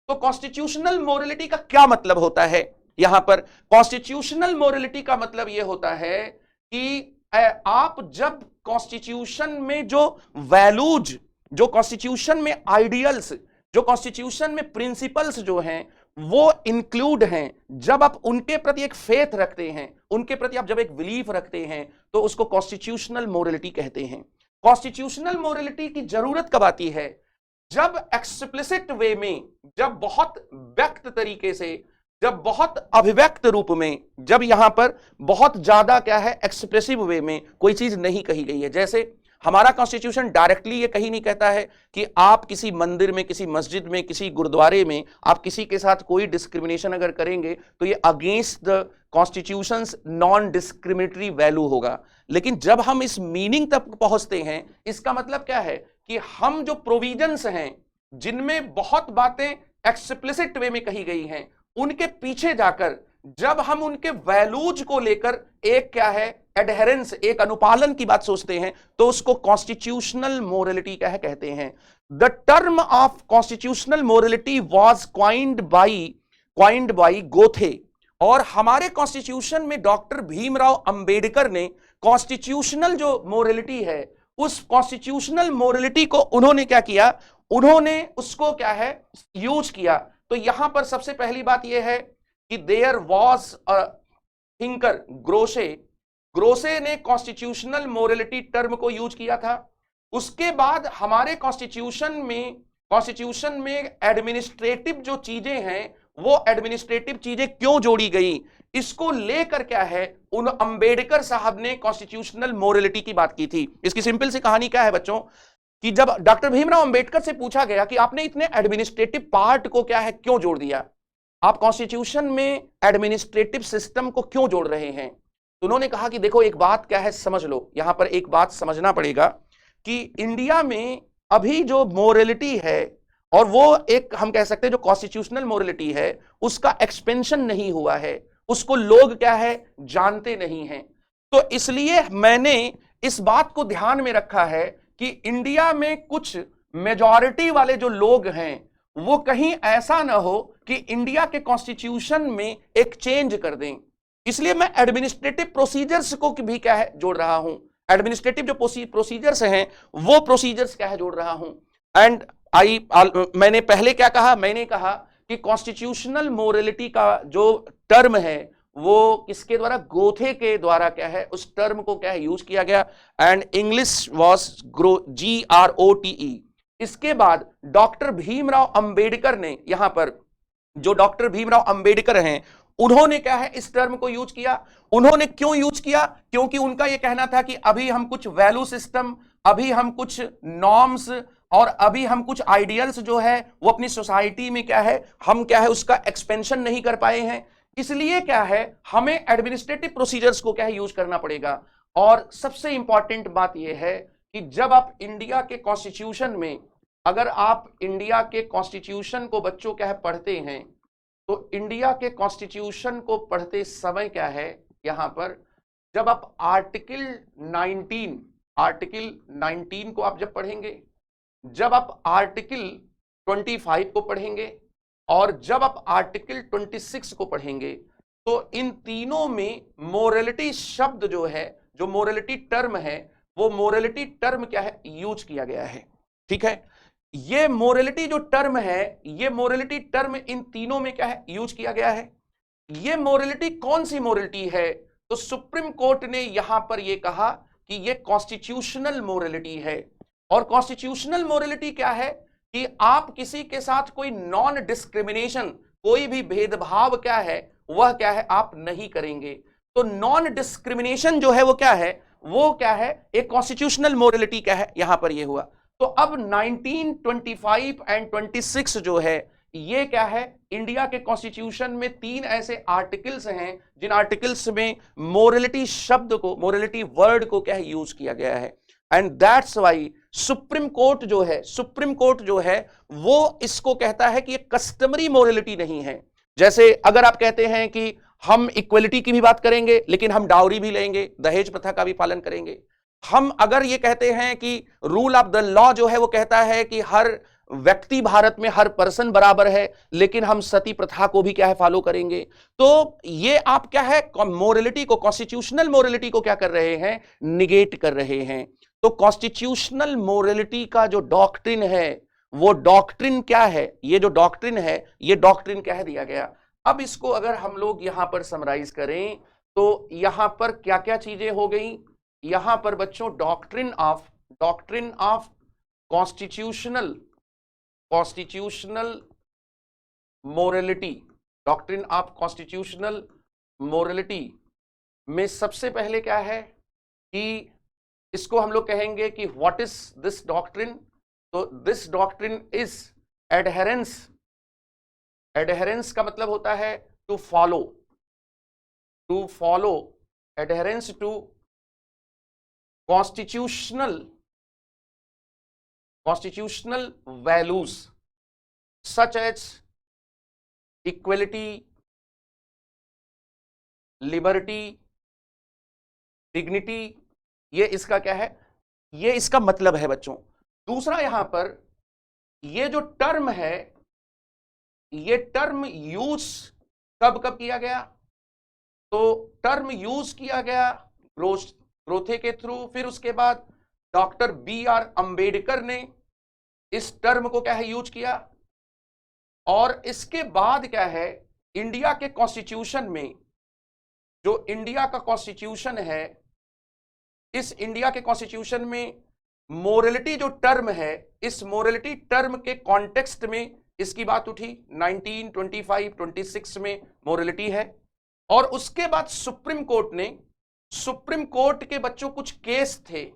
तो कॉन्स्टिट्यूशनल मोरालिटी का क्या मतलब होता है यहां पर। कॉन्स्टिट्यूशनल मोरालिटी का मतलब यह होता है कि आप जब कॉन्स्टिट्यूशन में जो वैल्यूज, जो कॉन्स्टिट्यूशन में आइडियल्स, जो कॉन्स्टिट्यूशन में प्रिंसिपल्स जो हैं वो इंक्लूड हैं, जब आप उनके प्रति एक फेथ रखते हैं, उनके प्रति आप जब एक बिलीफ रखते हैं तो उसको कॉन्स्टिट्यूशनल मोरालिटी कहते हैं। कॉन्स्टिट्यूशनल मोरालिटी की जरूरत कब आती है? जब एक्सप्लिसिट वे में, जब बहुत व्यक्त तरीके से, जब बहुत अभिव्यक्त रूप में, जब यहां पर बहुत ज्यादा क्या है एक्सप्रेसिव वे में कोई चीज नहीं कही गई है। जैसे हमारा कॉन्स्टिट्यूशन डायरेक्टली ये कहीं नहीं कहता है कि आप किसी मंदिर में, किसी मस्जिद में, किसी गुरुद्वारे में आप किसी के साथ कोई डिस्क्रिमिनेशन अगर करेंगे तो ये against the constitutions non discriminatory value होगा। लेकिन जब हम इस मीनिंग तक पहुंचते हैं, इसका मतलब क्या है कि हम जो प्रोविजंस हैं जिनमें बहुत बातें एक्सप्लिसिट वे में कही गई हैं, उनके पीछे जाकर जब हम उनके वैल्यूज को लेकर एक क्या है एडहेरेंस, एक अनुपालन की बात सोचते हैं, तो उसको कॉन्स्टिट्यूशनल मोरालिटी क्या है कहते हैं। The term of constitutional morality was coined by Goethe, और हमारे कॉन्स्टिट्यूशन में डॉक्टर भीमराव अंबेडकर ने कॉन्स्टिट्यूशनल जो मोरालिटी है, उस कॉन्स्टिट्यूशनल मोरालिटी को उन्होंने क्या किया, उन्होंने उसको क्या है यूज किया। तो यहां पर सबसे पहली बात यह है कि देयर वॉज अ थिंकर ग्रोसे ने कॉन्स्टिट्यूशनल मोरालिटी टर्म को यूज किया था। उसके बाद हमारे कॉन्स्टिट्यूशन में एडमिनिस्ट्रेटिव जो चीजें हैं, वो एडमिनिस्ट्रेटिव चीजें क्यों जोड़ी गई, इसको लेकर क्या है उन अंबेडकर साहब ने कॉन्स्टिट्यूशनल मोरालिटी की बात की थी। इसकी सिंपल सी कहानी क्या है बच्चों, कि जब डॉक्टर भीमराव अंबेडकर से पूछा गया कि आपने इतने एडमिनिस्ट्रेटिव पार्ट को क्या है क्यों जोड़ दिया, आप कॉन्स्टिट्यूशन में एडमिनिस्ट्रेटिव सिस्टम को क्यों जोड़ रहे हैं, तो उन्होंने कहा कि देखो एक बात क्या है समझ लो, यहां पर एक बात समझना पड़ेगा कि इंडिया में अभी जो मोरालिटी है, और वो एक हम कह सकते हैं जो कॉन्स्टिट्यूशनल मोरालिटी है, उसका एक्सपेंशन नहीं हुआ है, उसको लोग क्या है जानते नहीं हैं। तो इसलिए मैंने इस बात को ध्यान में रखा है कि इंडिया में कुछ मेजॉरिटी वाले जो लोग हैं वो कहीं ऐसा ना हो कि इंडिया के कॉन्स्टिट्यूशन में एक चेंज कर दें। इसलिए मैं एडमिनिस्ट्रेटिव प्रोसीजर्स को भी क्या है जोड़ रहा हूं, एडमिनिस्ट्रेटिव जो प्रोसीजर्स हैं वो प्रोसीजर्स क्या है जोड़ रहा हूं। एंड मैंने पहले क्या कहा, मैंने कहा कि कॉन्स्टिट्यूशनल मोरालिटी का जो टर्म है वो किसके द्वारा, गोथे के द्वारा क्या है उस टर्म को क्या है यूज किया गया, एंड इंग्लिश वॉज GROTE। इसके बाद डॉक्टर भीमराव अंबेडकर ने, यहां पर जो डॉक्टर भीमराव अंबेडकर हैं, उन्होंने क्या है इस टर्म को यूज किया। उन्होंने क्यों यूज किया, क्योंकि उनका यह कहना था कि अभी हम कुछ वैल्यू सिस्टम, अभी हम कुछ नॉर्म्स और अभी हम कुछ आइडियल्स जो है वो अपनी सोसाइटी में क्या है हम क्या है उसका एक्सपेंशन नहीं कर पाए हैं, इसलिए क्या है हमें एडमिनिस्ट्रेटिव प्रोसीजर्स को क्या है यूज करना पड़ेगा। और सबसे इंपॉर्टेंट बात यह है कि जब आप इंडिया के कॉन्स्टिट्यूशन में, अगर आप इंडिया के कॉन्स्टिट्यूशन को बच्चों क्या है पढ़ते हैं, तो इंडिया के कॉन्स्टिट्यूशन को पढ़ते समय क्या है यहां पर, जब आप आर्टिकल 19 को आप जब पढ़ेंगे, जब आप आर्टिकल 25 को पढ़ेंगे, और जब आप आर्टिकल 26 को पढ़ेंगे, तो इन तीनों में मोरालिटी शब्द जो है, जो मोरालिटी टर्म है, वो मोरालिटी टर्म क्या है यूज किया गया है। ठीक है, ये मोरालिटी जो टर्म है, ये मोरालिटी टर्म इन तीनों में क्या है यूज किया गया है। ये मोरालिटी कौन सी मोरालिटी है, तो सुप्रीम कोर्ट ने यहां पर यह कहा कि ये कॉन्स्टिट्यूशनल मोरालिटी है। और कॉन्स्टिट्यूशनल मोरालिटी क्या है कि आप किसी के साथ कोई नॉन डिस्क्रिमिनेशन, कोई भी भेदभाव क्या है वह क्या है आप नहीं करेंगे। तो नॉन डिस्क्रिमिनेशन जो है वो क्या है, वो क्या है एक कॉन्स्टिट्यूशनल मोरालिटी क्या है यहां पर ये हुआ। तो अब 1925 एंड 26 जो है ये क्या है, इंडिया के कॉन्स्टिट्यूशन में 3 ऐसे आर्टिकल्स हैं जिन आर्टिकल्स में मोरालिटी शब्द को, मोरालिटी वर्ड को क्या है यूज किया गया है। And that's why supreme court जो है वो इसको कहता है कि ये कस्टमरी मोरालिटी नहीं है। जैसे अगर आप कहते हैं कि हम इक्वलिटी की भी बात करेंगे लेकिन हम डाउरी भी लेंगे, दहेज प्रथा का भी पालन करेंगे। हम अगर ये कहते हैं कि रूल ऑफ द लॉ जो है वो कहता है कि हर व्यक्ति भारत में, हर पर्सन बराबर है, लेकिन हम सती प्रथा को भी क्या है फॉलो करेंगे। तो ये आप क्या है मोरालिटी को, कॉन्स्टिट्यूशनल मोरालिटी को क्या कर रहे हैं, निगेट कर रहे हैं। तो कॉन्स्टिट्यूशनल मोरालिटी का जो डॉक्ट्रिन है वो डॉक्ट्रिन क्या है, ये जो डॉक्ट्रिन है ये डॉक्ट्रिन क्या है दिया गया। अब इसको अगर हम लोग यहां पर समराइज करें तो यहां पर क्या क्या चीजें हो गई, यहां पर बच्चों doctrine of doctrine of constitutional morality, doctrine of constitutional morality में सबसे पहले क्या है कि इसको हम लोग कहेंगे कि व्हाट इज दिस डॉक्ट्रिन। तो this doctrine is adherence, adherence का मतलब होता है to follow, adherence to constitutional values such as equality, liberty, dignity। ये इसका क्या है, ये इसका मतलब है बच्चों। दूसरा यहां पर ये जो टर्म है, ये टर्म यूज कब कब किया गया, तो टर्म यूज किया गया ग्रोथे के थ्रू। फिर उसके बाद डॉक्टर B.R. अंबेडकर ने इस टर्म को क्या है यूज किया, और इसके बाद क्या है इंडिया के कॉन्स्टिट्यूशन में, जो इंडिया का कॉन्स्टिट्यूशन है, इस इंडिया के कॉन्स्टिट्यूशन में मोरलिटी जो टर्म है, इस मोरलिटी टर्म के कॉन्टेक्स्ट में इसकी बात उठी 1925, 26 में मोरलिटी है। और उसके बाद सुप्रीम कोर्ट के बच्चों कुछ केस थे,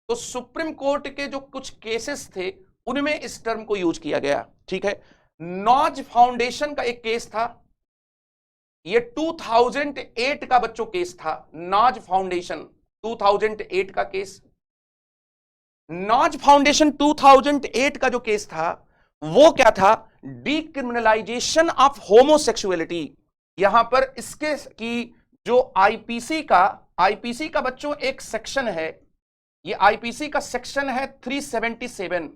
तो सुप्रीम कोर्ट के जो कुछ केसेस थे उनमें इस टर्म को यूज किया गया। ठीक है, नॉज फाउंडेशन का एक केस था, ये 2008 का बच्चों केस था, नॉज फाउंडेशन 2008 का केस। नॉज फाउंडेशन 2008 का जो केस था वो क्या था, डीक्रिमिनलाइजेशन ऑफ होमोसेक्सुअलिटी। यहां पर इसके की जो आईपीसी का बच्चों एक सेक्शन है, ये आईपीसी का सेक्शन है 377।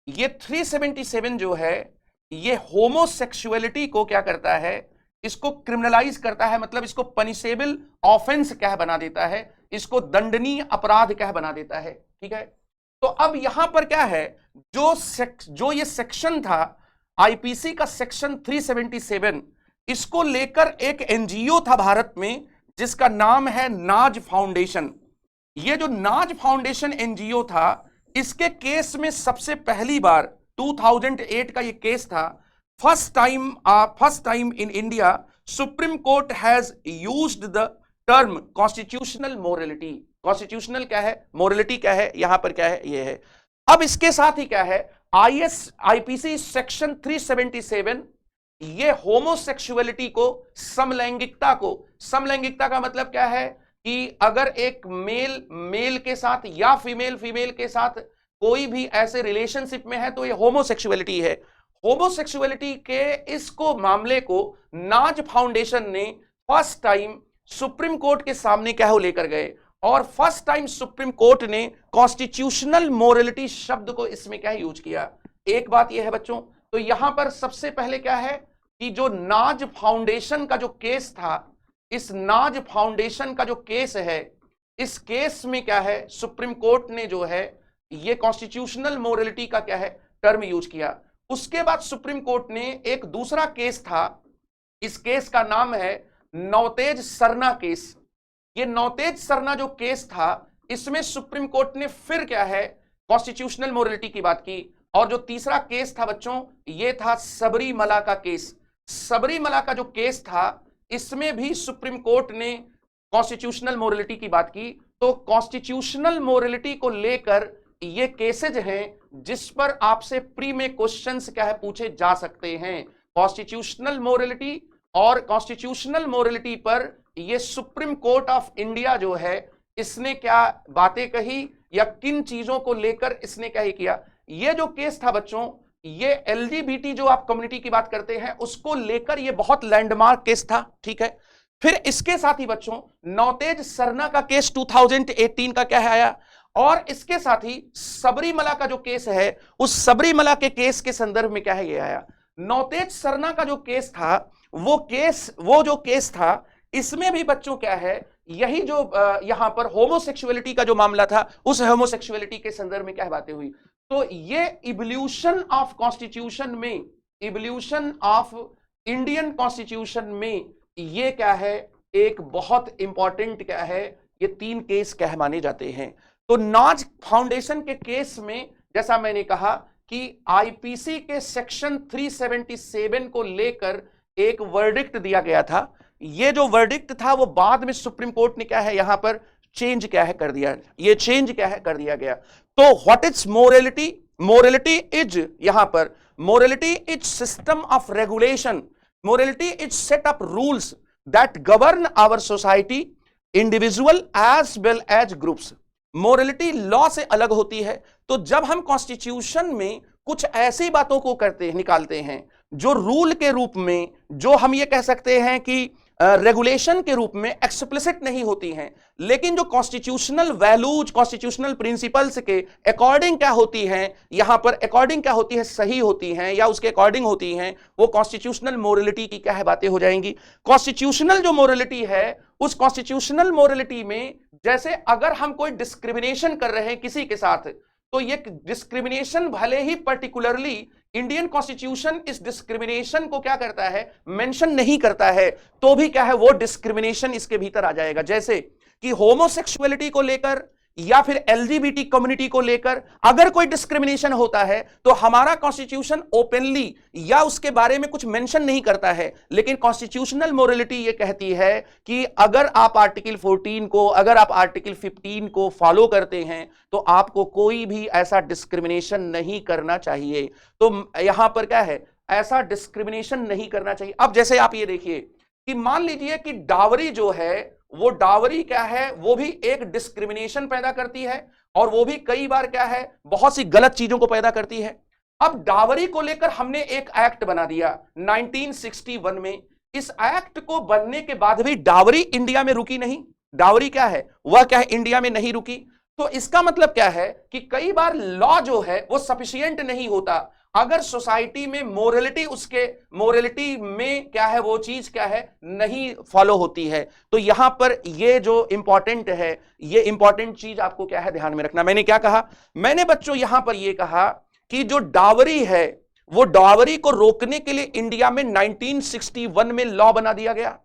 ये 377 जो है ये होमोसेक्सुअलिटी को क्या करता है, इसको क्रिमिनलाइज करता है, मतलब इसको पनिशेबल ऑफेंस क्या बना देता है, इसको दंडनीय अपराध क्या बना देता है। ठीक है, तो अब यहां पर क्या है, जो ये सेक्शन था आईपीसी का सेक्शन 377, इसको लेकर एक एनजीओ था भारत में जिसका नाम है नाज फाउंडेशन। ये जो नाज फाउंडेशन एनजीओ था, इसके केस में सबसे पहली बार 2008 का ये केस था। First time in India supreme court has used the term constitutional morality. Constitutional क्या है, मोरलिटी क्या है, यहां पर क्या है, ये है। अब इसके साथ ही क्या है, आईपीसी सेक्शन 377 ये होमोसेक्सुअलिटी को, समलैंगिकता का मतलब क्या है कि अगर एक मेल के साथ या फीमेल के साथ कोई भी ऐसे रिलेशनशिप में है तो ये होमोसेक्सुअलिटी है। होमोसेक्सुअलिटी के इसको मामले को नाज फाउंडेशन ने फर्स्ट टाइम सुप्रीम कोर्ट के सामने क्या हो लेकर गए, और फर्स्ट टाइम सुप्रीम कोर्ट ने कॉन्स्टिट्यूशनल मोरलिटी शब्द को इसमें क्या यूज किया। एक बात यह है बच्चों, तो यहां पर सबसे पहले क्या है कि जो नाज फाउंडेशन का जो केस था, इस नाज फाउंडेशन का जो केस है, इस केस में क्या है, सुप्रीम कोर्ट ने जो है ये कॉन्स्टिट्यूशनल मोरलिटी का क्या है टर्म यूज किया। उसके बाद सुप्रीम कोर्ट ने एक दूसरा केस था, इस केस का नाम है नवतेज सरना केस। ये नवतेज सरना जो केस था, इसमें सुप्रीम कोर्ट ने फिर क्या है कॉन्स्टिट्यूशनल मोरलिटी की बात की। और जो तीसरा केस था बच्चों, ये था सबरीमला का केस। सबरीमला का जो केस था, इसमें भी सुप्रीम कोर्ट ने कॉन्स्टिट्यूशनल मोरलिटी की बात की। तो कॉन्स्टिट्यूशनल मोरलिटी को लेकर ये केसेज हैं जिस पर आपसे प्री में क्वेश्चंस क्या है पूछे जा सकते हैं। कॉन्स्टिट्यूशनल मोरलिटी और कॉन्स्टिट्यूशनल मोरलिटी पर ये सुप्रीम कोर्ट ऑफ इंडिया जो है इसने क्या बातें कही, या किन चीजों को लेकर इसने क्या ही किया। ये जो केस था बच्चों, ये एलजीबीटी जो आप कम्युनिटी की बात करते हैं उसको लेकर ये बहुत लैंडमार्क केस था। ठीक है, फिर इसके साथ ही बच्चों नवतेज सरना का केस 2018 का क्या है आया, और इसके साथ ही सबरीमला का जो केस है, उस सबरीमला के केस के संदर्भ में क्या है ये आया। नवतेज सरना का जो केस था, वो जो केस था, इसमें भी बच्चों क्या है, यही जो यहां पर होमोसेक्सुअलिटी का जो मामला था, उस होमोसेक्सुअलिटी के संदर्भ में क्या बातें हुई। तो ये इवोल्यूशन ऑफ कॉन्स्टिट्यूशन में, इवोल्यूशन ऑफ इंडियन कॉन्स्टिट्यूशन में ये क्या है, एक बहुत इंपॉर्टेंट क्या है, ये तीन केस क्या माने जाते हैं। तो नॉज फाउंडेशन के केस में जैसा मैंने कहा कि आईपीसी के सेक्शन 377 को लेकर एक वर्डिक्ट दिया गया था। ये जो वर्डिक्ट था वो बाद में सुप्रीम कोर्ट ने क्या है यहां पर चेंज क्या है कर दिया, ये चेंज क्या है कर दिया गया। तो what is morality? Morality is, यहां पर morality is system of regulation, morality is set of rules that govern our society individual as well as groups. Morality law से अलग होती है। तो जब हम कॉन्स्टिट्यूशन में कुछ ऐसी बातों को निकालते हैं जो रूल के रूप में, जो हम ये कह सकते हैं कि रेगुलेशन के रूप में एक्सप्लिसिट नहीं होती हैं, लेकिन जो कॉन्स्टिट्यूशनल वैल्यूज, कॉन्स्टिट्यूशनल प्रिंसिपल्स के अकॉर्डिंग क्या होती हैं, यहां पर अकॉर्डिंग क्या होती है, सही होती हैं या उसके अकॉर्डिंग होती हैं, वो कॉन्स्टिट्यूशनल मोरालिटी की क्या है बातें हो जाएंगी। कॉन्स्टिट्यूशनल जो मोरालिटी है, उस कॉन्स्टिट्यूशनल मोरालिटी में जैसे अगर हम कोई डिस्क्रिमिनेशन कर रहे हैं किसी के साथ, तो ये डिस्क्रिमिनेशन भले ही पर्टिकुलरली इंडियन कॉन्स्टिट्यूशन इस डिस्क्रिमिनेशन को क्या करता है, मेंशन नहीं करता है, तो भी क्या है वो डिस्क्रिमिनेशन इसके भीतर आ जाएगा। जैसे कि होमोसेक्सुअलिटी को लेकर या फिर एलजीबीटी कम्युनिटी को लेकर अगर कोई डिस्क्रिमिनेशन होता है तो हमारा कॉन्स्टिट्यूशन ओपनली या उसके बारे में कुछ मेंशन नहीं करता है, लेकिन कॉन्स्टिट्यूशनल मोरालिटी ये कहती है कि अगर आप आर्टिकल 14 को, अगर आप आर्टिकल 15 को फॉलो करते हैं तो आपको कोई भी ऐसा डिस्क्रिमिनेशन नहीं करना चाहिए। तो यहां पर क्या है, ऐसा डिस्क्रिमिनेशन नहीं करना चाहिए। अब जैसे आप ये देखिए कि मान लीजिए कि डावरी जो है, वो डावरी क्या है, वो भी एक डिस्क्रिमिनेशन पैदा करती है और वो भी कई बार क्या है, बहुत सी गलत चीजों को पैदा करती है। अब डावरी को लेकर हमने एक एक्ट बना दिया 1961 में। इस एक्ट को बनने के बाद भी डावरी इंडिया में रुकी नहीं। डावरी क्या है, वह क्या है, इंडिया में नहीं रुकी। तो इसका मतलब क्या है कि कई बार लॉ जो है वो सफिशिएंट नहीं होता। अगर सोसाइटी में मोरालिटी, उसके मोरालिटी में क्या है, वो चीज क्या है, नहीं फॉलो होती है। तो यहां पर ये जो इंपॉर्टेंट है, ये इंपॉर्टेंट चीज आपको क्या है ध्यान में रखना। मैंने क्या कहा, मैंने बच्चों यहां पर ये कहा कि जो डावरी है, वो डावरी को रोकने के लिए इंडिया में 1961 में लॉ बना दिया गया।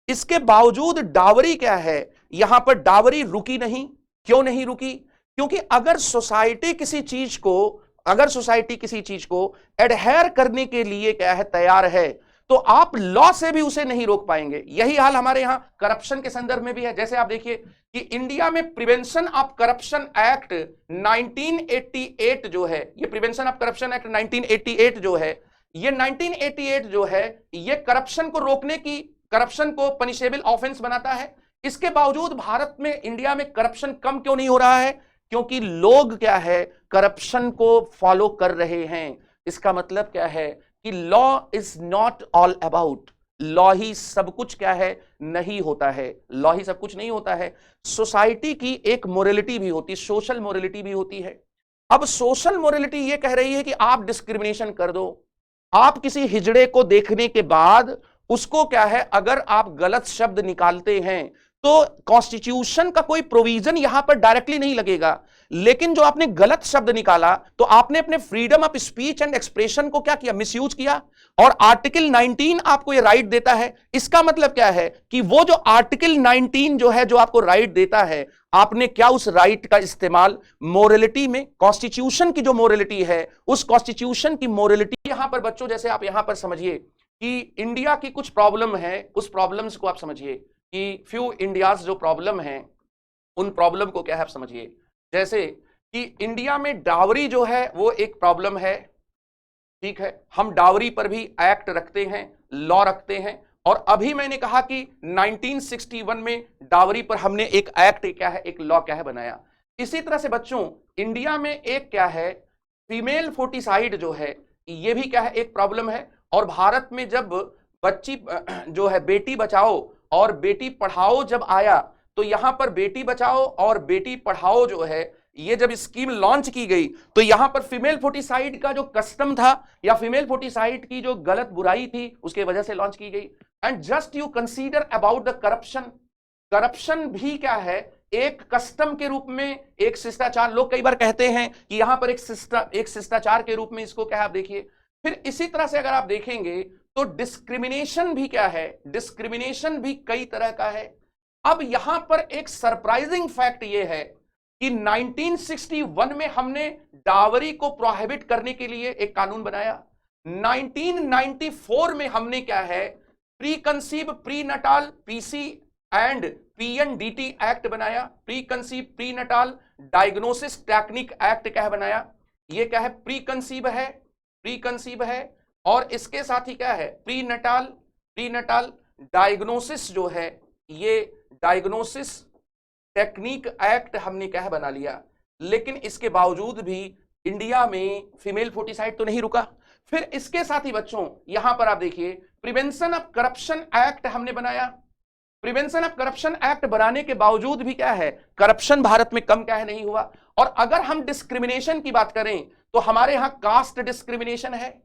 इसके बावजूद डावरी क्या है, यहां पर डावरी रुकी नहीं। क्यों नहीं रुकी? क्योंकि अगर सोसाइटी किसी चीज को, अगर सोसाइटी किसी चीज को एडहेयर करने के लिए क्या है, तैयार है, तो आप लॉ से भी उसे नहीं रोक पाएंगे। यही हाल हमारे यहां करप्शन के संदर्भ में भी है। जैसे आप देखिए कि इंडिया में प्रिवेंशन ऑफ करप्शन एक्ट 1988 जो है, ये प्रिवेंशन ऑफ करप्शन एक्ट 1988 जो है, ये 1988 जो है, ये करप्शन को रोकने की, करप्शन को पनिशेबल ऑफेंस बनाता है। इसके बावजूद भारत में, इंडिया में करप्शन कम क्यों नहीं हो रहा है? क्योंकि लोग क्या है, करप्शन को फॉलो कर रहे हैं। इसका मतलब क्या है कि law is not all about, law ही सब कुछ क्या है नहीं होता है, लॉ ही सब कुछ नहीं होता है। सोसाइटी की एक मोरालिटी भी होती है, सोशल मोरालिटी भी होती है। अब सोशल मोरालिटी ये कह रही है कि आप डिस्क्रिमिनेशन कर दो, आप किसी हिजड़े को देखने के बाद उसको क्या है, अगर आप गलत शब्द निकालते हैं तो कॉन्स्टिट्यूशन का कोई प्रोविजन यहां पर डायरेक्टली नहीं लगेगा, लेकिन जो आपने गलत शब्द निकाला तो आपने अपने freedom of speech and expression को क्या किया, मिसयूज किया। और आर्टिकल 19 आपको ये राइट देता है। इसका मतलब क्या है कि वो जो आर्टिकल 19 जो है, जो आपको राइट देता है, आपने क्या उस राइट का इस्तेमाल मोरालिटी में, कॉन्स्टिट्यूशन की जो मोरालिटी है, उस कॉन्स्टिट्यूशन की मोरालिटी। यहां पर बच्चों जैसे आप यहां पर समझिए कि इंडिया की कुछ प्रॉब्लम है, उस प्रॉब्लम्स को आप समझिए कि फ्यू इंडियाज जो प्रॉब्लम है, उन प्रॉब्लम को क्या है आप समझिए। जैसे कि इंडिया में डावरी जो है वो एक प्रॉब्लम है, ठीक है, हम डावरी पर भी एक्ट रखते हैं, लॉ रखते हैं। और अभी मैंने कहा कि 1961 में डावरी पर हमने एक एक्ट क्या है, एक लॉ क्या है बनाया। इसी तरह से बच्चों इंडिया में एक क्या है, फीमेल फोर्टिसाइड जो है, ये भी क्या है एक प्रॉब्लम है। और भारत में जब बच्ची जो है, बेटी बचाओ और बेटी पढ़ाओ जब आया, तो यहां पर बेटी बचाओ और बेटी पढ़ाओ जो है, ये जब स्कीम लॉन्च की गई तो यहां पर फीमेल फोर्टिसाइड का जो कस्टम था या फीमेल फोर्टिसाइड की जो गलत बुराई थी, उसके वजह से लॉन्च की गई। And just you consider about the corruption, corruption भी क्या है, एक कस्टम के रूप में, एक शिष्टाचार। लोग कई बार कहते हैं कि यहां पर एक शिष्टाचार के रूप में इसको क्या है, आप देखिए। फिर इसी तरह से अगर आप देखेंगे तो डिस्क्रिमिनेशन भी क्या है, डिस्क्रिमिनेशन भी कई तरह का है। अब यहां पर एक सरप्राइजिंग फैक्ट यह है कि 1961 में हमने डावरी को प्रोहिबिट करने के लिए एक कानून बनाया। 1994 में हमने क्या है, pre conceive prenatal PC and PNDT act बनाया, pre conceive prenatal diagnosis technique act क्या बनाया, ये क्या है, प्री कंसीव है, प्री कंसीव है, और इसके साथ ही क्या है, प्री नटाल डायग्नोसिस जो है, ये डायग्नोसिस टेक्निक एक्ट हमने क्या है बना लिया। लेकिन इसके बावजूद भी इंडिया में फीमेल फोर्टिसाइड तो नहीं रुका। फिर इसके साथ ही बच्चों यहां पर आप देखिए प्रिवेंशन ऑफ करप्शन एक्ट हमने बनाया। प्रिवेंशन ऑफ करप्शन एक्ट बनाने के बावजूद भी क्या है, करप्शन भारत में कम क्या है नहीं हुआ। और अगर हम डिस्क्रिमिनेशन की बात करें तो हमारे यहां कास्ट डिस्क्रिमिनेशन है,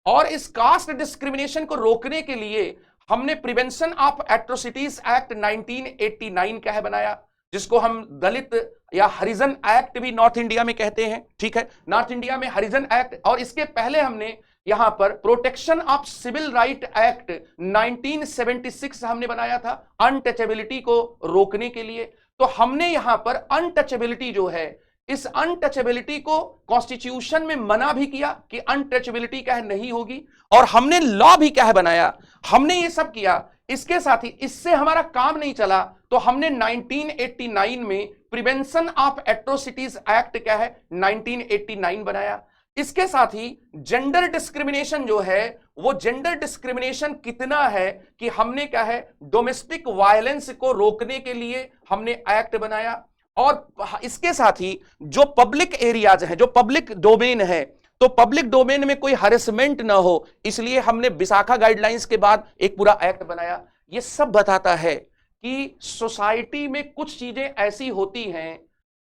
और इस कास्ट डिस्क्रिमिनेशन को रोकने के लिए हमने प्रिवेंशन ऑफ एट्रोसिटीज एक्ट 1989 क्या है बनाया, जिसको हम दलित या हरिजन एक्ट भी नॉर्थ इंडिया में कहते हैं। ठीक है, नॉर्थ इंडिया में हरिजन एक्ट। और इसके पहले हमने यहां पर protection of civil right act 1976 हमने बनाया था, अनटचेबिलिटी को रोकने के लिए। तो हमने यहां पर अनटचेबिलिटी जो है, इस अनटचेबिलिटी को कॉन्स्टिट्यूशन में मना भी किया कि अनटचेबिलिटी क्या है नहीं होगी, और हमने लॉ भी क्या है बनाया, हमने ये सब किया। इसके साथ ही इससे हमारा काम नहीं चला तो हमने 1989 में प्रिवेंशन ऑफ एट्रोसिटीज एक्ट क्या है 1989 बनाया। इसके साथ ही जेंडर डिस्क्रिमिनेशन जो है, वो जेंडर डिस्क्रिमिनेशन कितना है कि हमने क्या है डोमेस्टिक वायलेंस को रोकने के लिए हमने एक्ट बनाया। और इसके साथ ही जो पब्लिक एरियाज है, जो पब्लिक डोमेन है, तो पब्लिक डोमेन में कोई हरेसमेंट ना हो, इसलिए हमने विशाखा गाइडलाइंस के बाद एक पूरा एक्ट बनाया। ये सब बताता है कि सोसाइटी में कुछ चीजें ऐसी होती हैं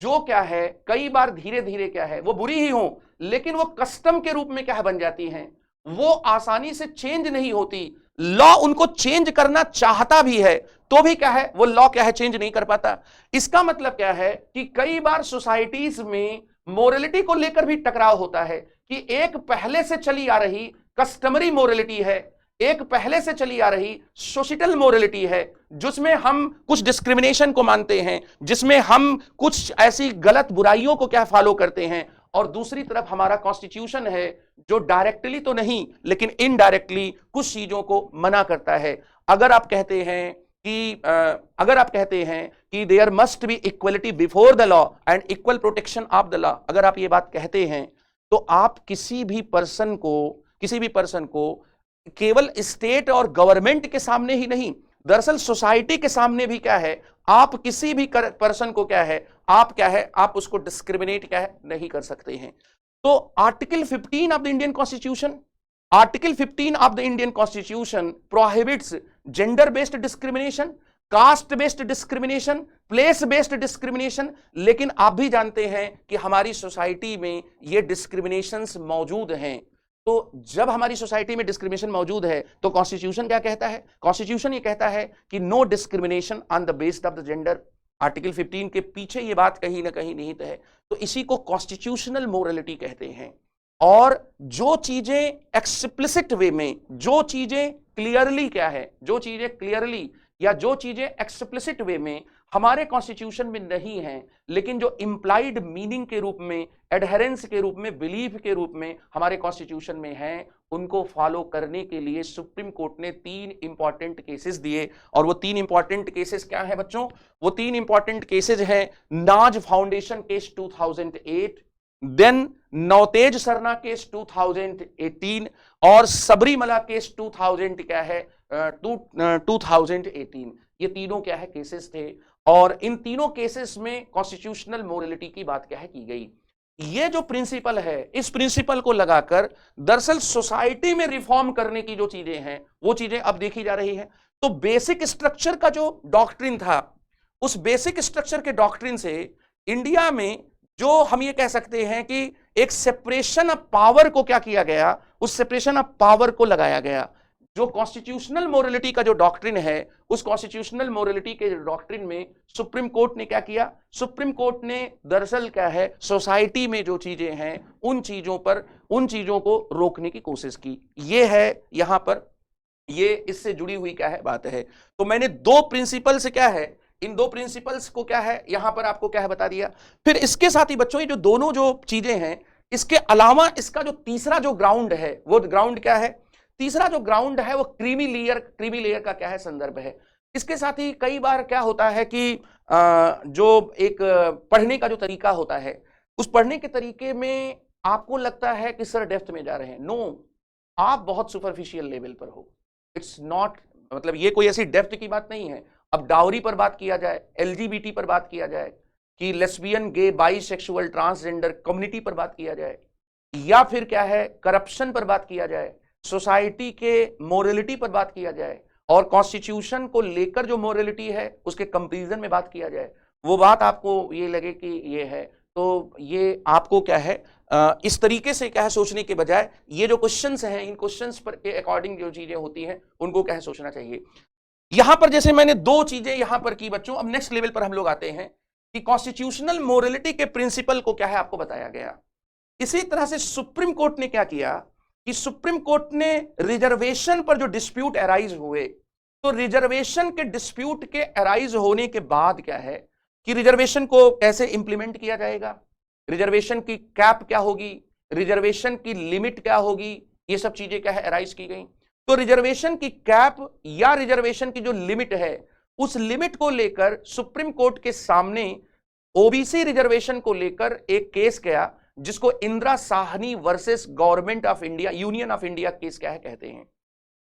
जो क्या है कई बार धीरे धीरे क्या है वो बुरी ही हो, लेकिन वो कस्टम के रूप में क्या है बन जाती हैं, वो आसानी से चेंज नहीं होती। लॉ उनको चेंज करना चाहता भी है तो भी क्या है वो लॉ क्या है चेंज नहीं कर पाता। इसका मतलब क्या है कि कई बार सोसाइटीज में मोरलिटी को लेकर भी टकराव होता है कि एक पहले से चली आ रही कस्टमरी मोरलिटी है, एक पहले से चली आ रही सोशल मोरलिटी है, जिसमें हम कुछ डिस्क्रिमिनेशन को मानते हैं, जिसमें हम कुछ ऐसी गलत बुराइयों को क्या फॉलो करते हैं, और दूसरी तरफ हमारा कॉन्स्टिट्यूशन है जो डायरेक्टली तो नहीं लेकिन इनडायरेक्टली कुछ चीजों को मना करता है। अगर आप कहते हैं कि there must be equality before the law and equal protection of the law, अगर आप ये बात कहते हैं तो आप किसी भी पर्सन को केवल स्टेट और गवर्नमेंट के सामने ही नहीं, दरअसल सोसाइटी के सामने भी क्या है, आप किसी भी पर्सन को क्या है आप उसको डिस्क्रिमिनेट क्या है नहीं कर सकते हैं। तो article 15 of the Indian constitution prohibits gender based discrimination, caste based discrimination, place based discrimination. लेकिन आप भी जानते हैं कि हमारी सोसाइटी में ये डिस्क्रिमिनेशंस मौजूद हैं। तो जब हमारी सोसाइटी में डिस्क्रिमिनेशन मौजूद है तो कॉन्स्टिट्यूशन क्या कहता है, कॉन्स्टिट्यूशन ये कहता है कि no discrimination on the basis of the gender. Article 15 के पीछे ये बात कहीं ना कहीं निहित है। तो इसी को कॉन्स्टिट्यूशनल मोरलिटी कहते हैं। और जो चीजें एक्सप्लिसिट वे में, जो चीजें क्लियरली क्या है, जो चीजें क्लियरली या जो चीजें एक्सप्लिसिट वे में हमारे कॉन्स्टिट्यूशन में नहीं है, लेकिन जो इंप्लाइड मीनिंग के रूप में, एडहेरेंस के रूप में, बिलीफ के रूप में हमारे कॉन्स्टिट्यूशन में है, उनको फॉलो करने के लिए सुप्रीम कोर्ट ने 3 इंपॉर्टेंट केसेस दिए। और वो 3 इंपॉर्टेंट केसेस क्या है बच्चों, वो 3 इंपॉर्टेंट केसेस हैं Naz Foundation case 2008, then Navtej Sarna case 2018 और सबरीमला केस 2018। ये तीनों क्या है केसेस थे, और इन तीनों केसेस में कॉन्स्टिट्यूशनल मोरलिटी की बात क्या है की गई। ये जो प्रिंसिपल है, इस प्रिंसिपल को लगाकर दरअसल सोसाइटी में रिफॉर्म करने की जो चीजें हैं वो चीजें अब देखी जा रही हैं। तो बेसिक स्ट्रक्चर का जो डॉक्ट्रिन था, उस बेसिक स्ट्रक्चर के डॉक्ट्रिन से इंडिया में जो हम ये कह सकते हैं कि एक सेपरेशन ऑफ पावर को क्या किया गया, उस सेपरेशन ऑफ पावर को लगाया गया। जो कॉन्स्टिट्यूशनल मोरलिटी का जो डॉक्ट्रिन है, उस कॉन्स्टिट्यूशनल मोरलिटी के डॉक्ट्रिन में सुप्रीम कोर्ट ने क्या किया, सुप्रीम कोर्ट ने दरअसल क्या है सोसाइटी में जो चीजें हैं उन चीजों को रोकने की कोशिश की। ये है यहां पर, ये इससे जुड़ी हुई क्या है बात है। तो मैंने 2 प्रिंसिपल से क्या है इन दो प्रिंसिपल्स को क्या है यहां पर आपको क्या है बता दिया। फिर इसके साथ ही बच्चों ये जो दोनों जो चीजें हैं, इसके अलावा इसका जो तीसरा जो ग्राउंड है वो ग्राउंड क्या है, तीसरा जो ग्राउंड है वो क्रीमी लेयर का क्या है संदर्भ है। इसके साथ ही कई बार क्या होता है कि जो एक पढ़ने का जो तरीका होता है, उस पढ़ने के तरीके में आपको लगता है कि सर डेप्थ में जा रहे हैं, नो, आप बहुत सुपरफिशियल लेवल पर हो। इट्स नॉट, मतलब ये कोई ऐसी डेप्थ की बात नहीं है। अब डाउरी पर बात किया जाए, एलजीबीटी पर बात किया जाए, कि लेस्बियन, गे, बाइसेक्सुअल, ट्रांसजेंडर कम्युनिटी पर बात किया जाए, या फिर क्या है करप्शन पर बात किया जाए, सोसाइटी के मोरलिटी पर बात किया जाए, और कॉन्स्टिट्यूशन को लेकर जो मोरलिटी है उसके कंपैरिजन में बात किया जाए, वो बात आपको ये लगे कि ये है, तो ये आपको क्या है इस तरीके से क्या है सोचने के बजाय ये जो क्वेश्चंस हैं, इन क्वेश्चंस पर के अकॉर्डिंग जो चीजें होती हैं उनको क्या है सोचना चाहिए। यहां पर जैसे मैंने दो चीजें यहां पर की बच्चों, अब नेक्स्ट लेवल पर हम लोग आते हैं कि कॉन्स्टिट्यूशनल मोरलिटी के प्रिंसिपल को क्या है आपको बताया गया। इसी तरह से सुप्रीम कोर्ट ने क्या किया कि सुप्रीम कोर्ट ने रिजर्वेशन पर जो डिस्प्यूट अराइज हुए, तो रिजर्वेशन के डिस्प्यूट के अराइज होने के बाद क्या है कि रिजर्वेशन को कैसे इंप्लीमेंट किया जाएगा, रिजर्वेशन की कैप क्या होगी, रिजर्वेशन की लिमिट क्या होगी, ये सब चीजें क्या है अराइज की गई। तो रिजर्वेशन की कैप या रिजर्वेशन की जो लिमिट है, उस लिमिट को लेकर सुप्रीम कोर्ट के सामने ओबीसी रिजर्वेशन को लेकर एक केस गया, जिसको Indira Sahni versus government of India, union of India case क्या है कहते हैं।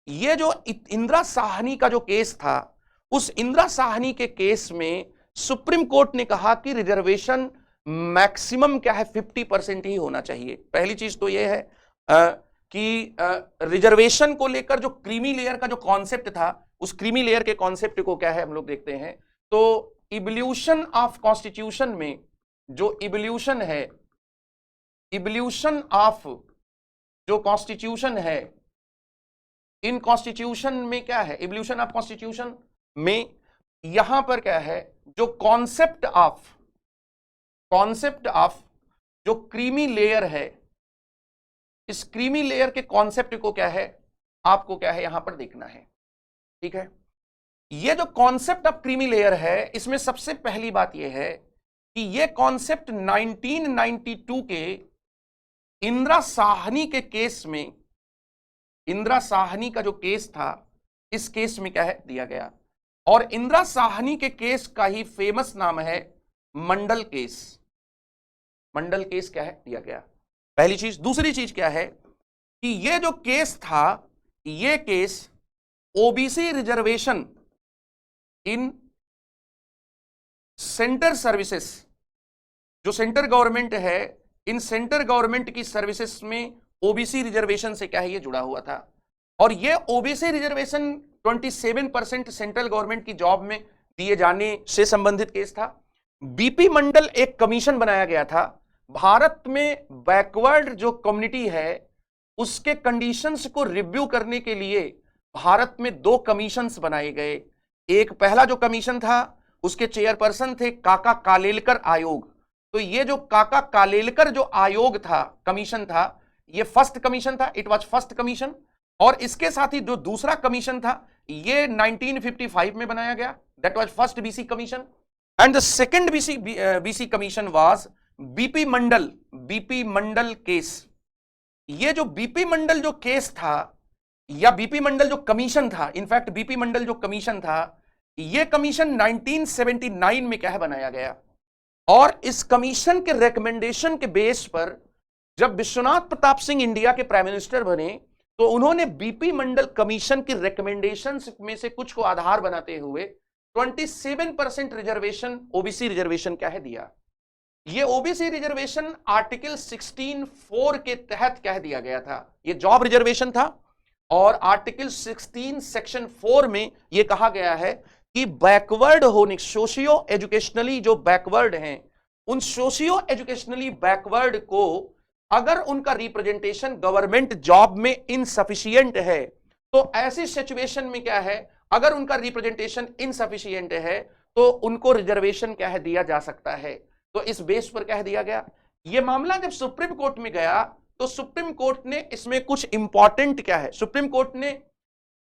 ये जो इंदिरा साहनी का जो केस था, उस इंदिरा साहनी के केस में सुप्रीम कोर्ट ने कहा कि रिजर्वेशन मैक्सिमम क्या है 50% ही होना चाहिए। पहली चीज तो यह है कि रिजर्वेशन को लेकर जो क्रीमी लेयर का जो कॉन्सेप्ट था, उस क्रीमी लेयर के कॉन्सेप्ट को क्या है हम लोग देखते हैं। तो इवोल्यूशन ऑफ कॉन्स्टिट्यूशन में जो इवोल्यूशन है, इवोल्यूशन ऑफ जो कॉन्स्टिट्यूशन है, इन कॉन्स्टिट्यूशन में क्या है, इवोल्यूशन ऑफ कॉन्स्टिट्यूशन में यहां पर क्या है जो कॉन्सेप्ट ऑफ जो क्रीमी लेयर है, इस क्रीमी लेयर के कॉन्सेप्ट को क्या है आपको क्या है यहां पर देखना है। ठीक है, ये जो कॉन्सेप्ट ऑफ क्रीमी लेयर है, इसमें सबसे पहली बात यह है कि यह कॉन्सेप्ट 1992 के इंदिरा साहनी के केस में, इंदिरा साहनी का जो केस था, इस केस में क्या है दिया गया। और इंदिरा साहनी के केस का ही फेमस नाम है मंडल केस। मंडल केस क्या है दिया गया, पहली चीज। दूसरी चीज क्या है कि ये जो केस था, ये केस ओबीसी रिजर्वेशन इन सेंटर सर्विसेज, जो सेंटर गवर्नमेंट है, इन सेंटर गवर्नमेंट की सर्विसेज में ओबीसी रिजर्वेशन से क्या है ये जुड़ा हुआ था। और ये ओबीसी रिजर्वेशन 27% सेंट्रल गवर्नमेंट की जॉब में दिए जाने से संबंधित केस था। बीपी मंडल एक कमीशन बनाया गया था। भारत में बैकवर्ड जो कम्युनिटी है उसके कंडीशंस को रिव्यू करने के लिए भारत में 2 कमीशंस बनाए गए। एक पहला जो कमीशन था उसके चेयरपर्सन थे काका कालेलकर आयोग। तो ये जो काका कालेलकर जो आयोग था, कमीशन था, ये फर्स्ट कमीशन था, इट वाज फर्स्ट कमीशन। और इसके साथ ही जो दूसरा कमीशन था ये 1955 में बनाया गया, that was first BC commission. And the second BC commission was BP Mandal case. ये जो बीपी मंडल जो केस था या बीपी मंडल जो कमीशन था, इनफैक्ट बीपी मंडल जो कमीशन था, ये कमीशन 1979 में क्या है बनाया गया। और इस कमीशन के रिकमेंडेशन के बेस पर जब विश्वनाथ प्रताप सिंह इंडिया के प्राइम मिनिस्टर बने, तो उन्होंने बीपी मंडल कमीशन की रिकमेंडेशंस में से कुछ को आधार बनाते हुए 27% रिजर्वेशन, ओबीसी रिजर्वेशन क्या है दिया। ये ओबीसी रिजर्वेशन आर्टिकल 16(4) के तहत क्या है दिया गया था। ये जॉब रिजर्वेशन था और आर्टिकल 16 सेक्शन 4 में यह कहा गया है कि बैकवर्ड होने, सोशियो एजुकेशनली जो बैकवर्ड हैं, उन सोशियो एजुकेशनली बैकवर्ड को अगर उनका रिप्रेजेंटेशन गवर्नमेंट जॉब में इनसफिशिएंट है, तो ऐसी सिचुएशन में क्या है, अगर उनका रिप्रेजेंटेशन इनसफिशिएंट है तो उनको रिजर्वेशन क्या है दिया जा सकता है। तो इस बेस पर क्या है दिया गया। यह मामला जब सुप्रीम कोर्ट में गया तो सुप्रीम कोर्ट ने इसमें कुछ इंपॉर्टेंट क्या है, सुप्रीम कोर्ट ने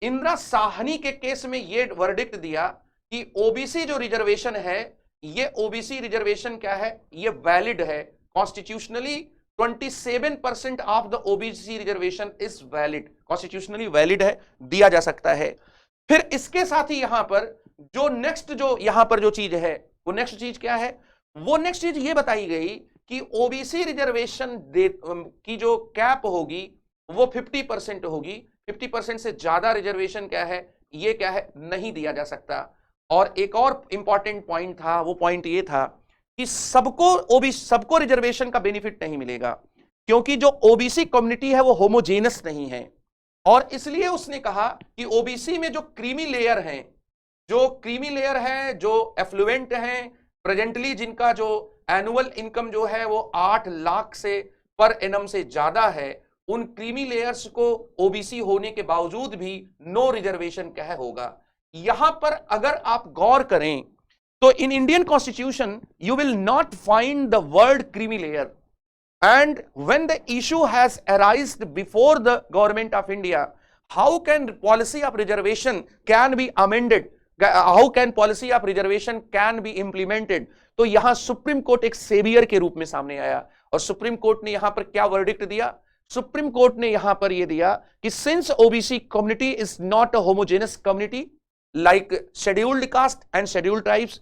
इंदिरा साहनी के केस में यह वर्डिक्ट दिया कि ओबीसी जो रिजर्वेशन है, ये ओबीसी रिजर्वेशन क्या है, ये वैलिड है constitutionally. 27% of the OBC reservation is valid, constitutionally valid है, दिया जा सकता है। फिर इसके साथ ही यहां पर जो नेक्स्ट जो यहां पर जो चीज है, वो नेक्स्ट चीज क्या है, वो नेक्स्ट चीज ये बताई गई कि ओबीसी रिजर्वेशन की जो कैप होगी वो 50% होगी। 50% से ज्यादा रिजर्वेशन क्या है, ये क्या है, नहीं दिया जा सकता। और एक और इंपॉर्टेंट पॉइंट था, वो पॉइंट ये था कि सबको रिजर्वेशन का बेनिफिट नहीं मिलेगा, क्योंकि जो ओबीसी कम्युनिटी है वो होमोजेनस नहीं है। और इसलिए उसने कहा कि ओबीसी में जो क्रीमी लेयर हैं, जो एफ्लुएंट हैं, प्रेजेंटली जिनका जो एनुअल इनकम जो है वो 8 लाख से पर एनम से ज्यादा है, उन क्रीमी लेयर्स को ओबीसी होने के बावजूद भी नो रिजर्वेशन क्या होगा। यहां पर अगर आप गौर करें तो in Indian constitution you will not find the word creamy layer, and when the issue has arisen before the government of India, how can policy of reservation can be amended, how can policy of reservation can be implemented। तो यहां supreme court एक saviour के रूप में सामने आया, और supreme court ने यहां पर क्या वर्डिक्ट दिया, सुप्रीम कोर्ट ने यहां पर यह दिया कि since OBC community is not a homogeneous community like scheduled caste and scheduled tribes,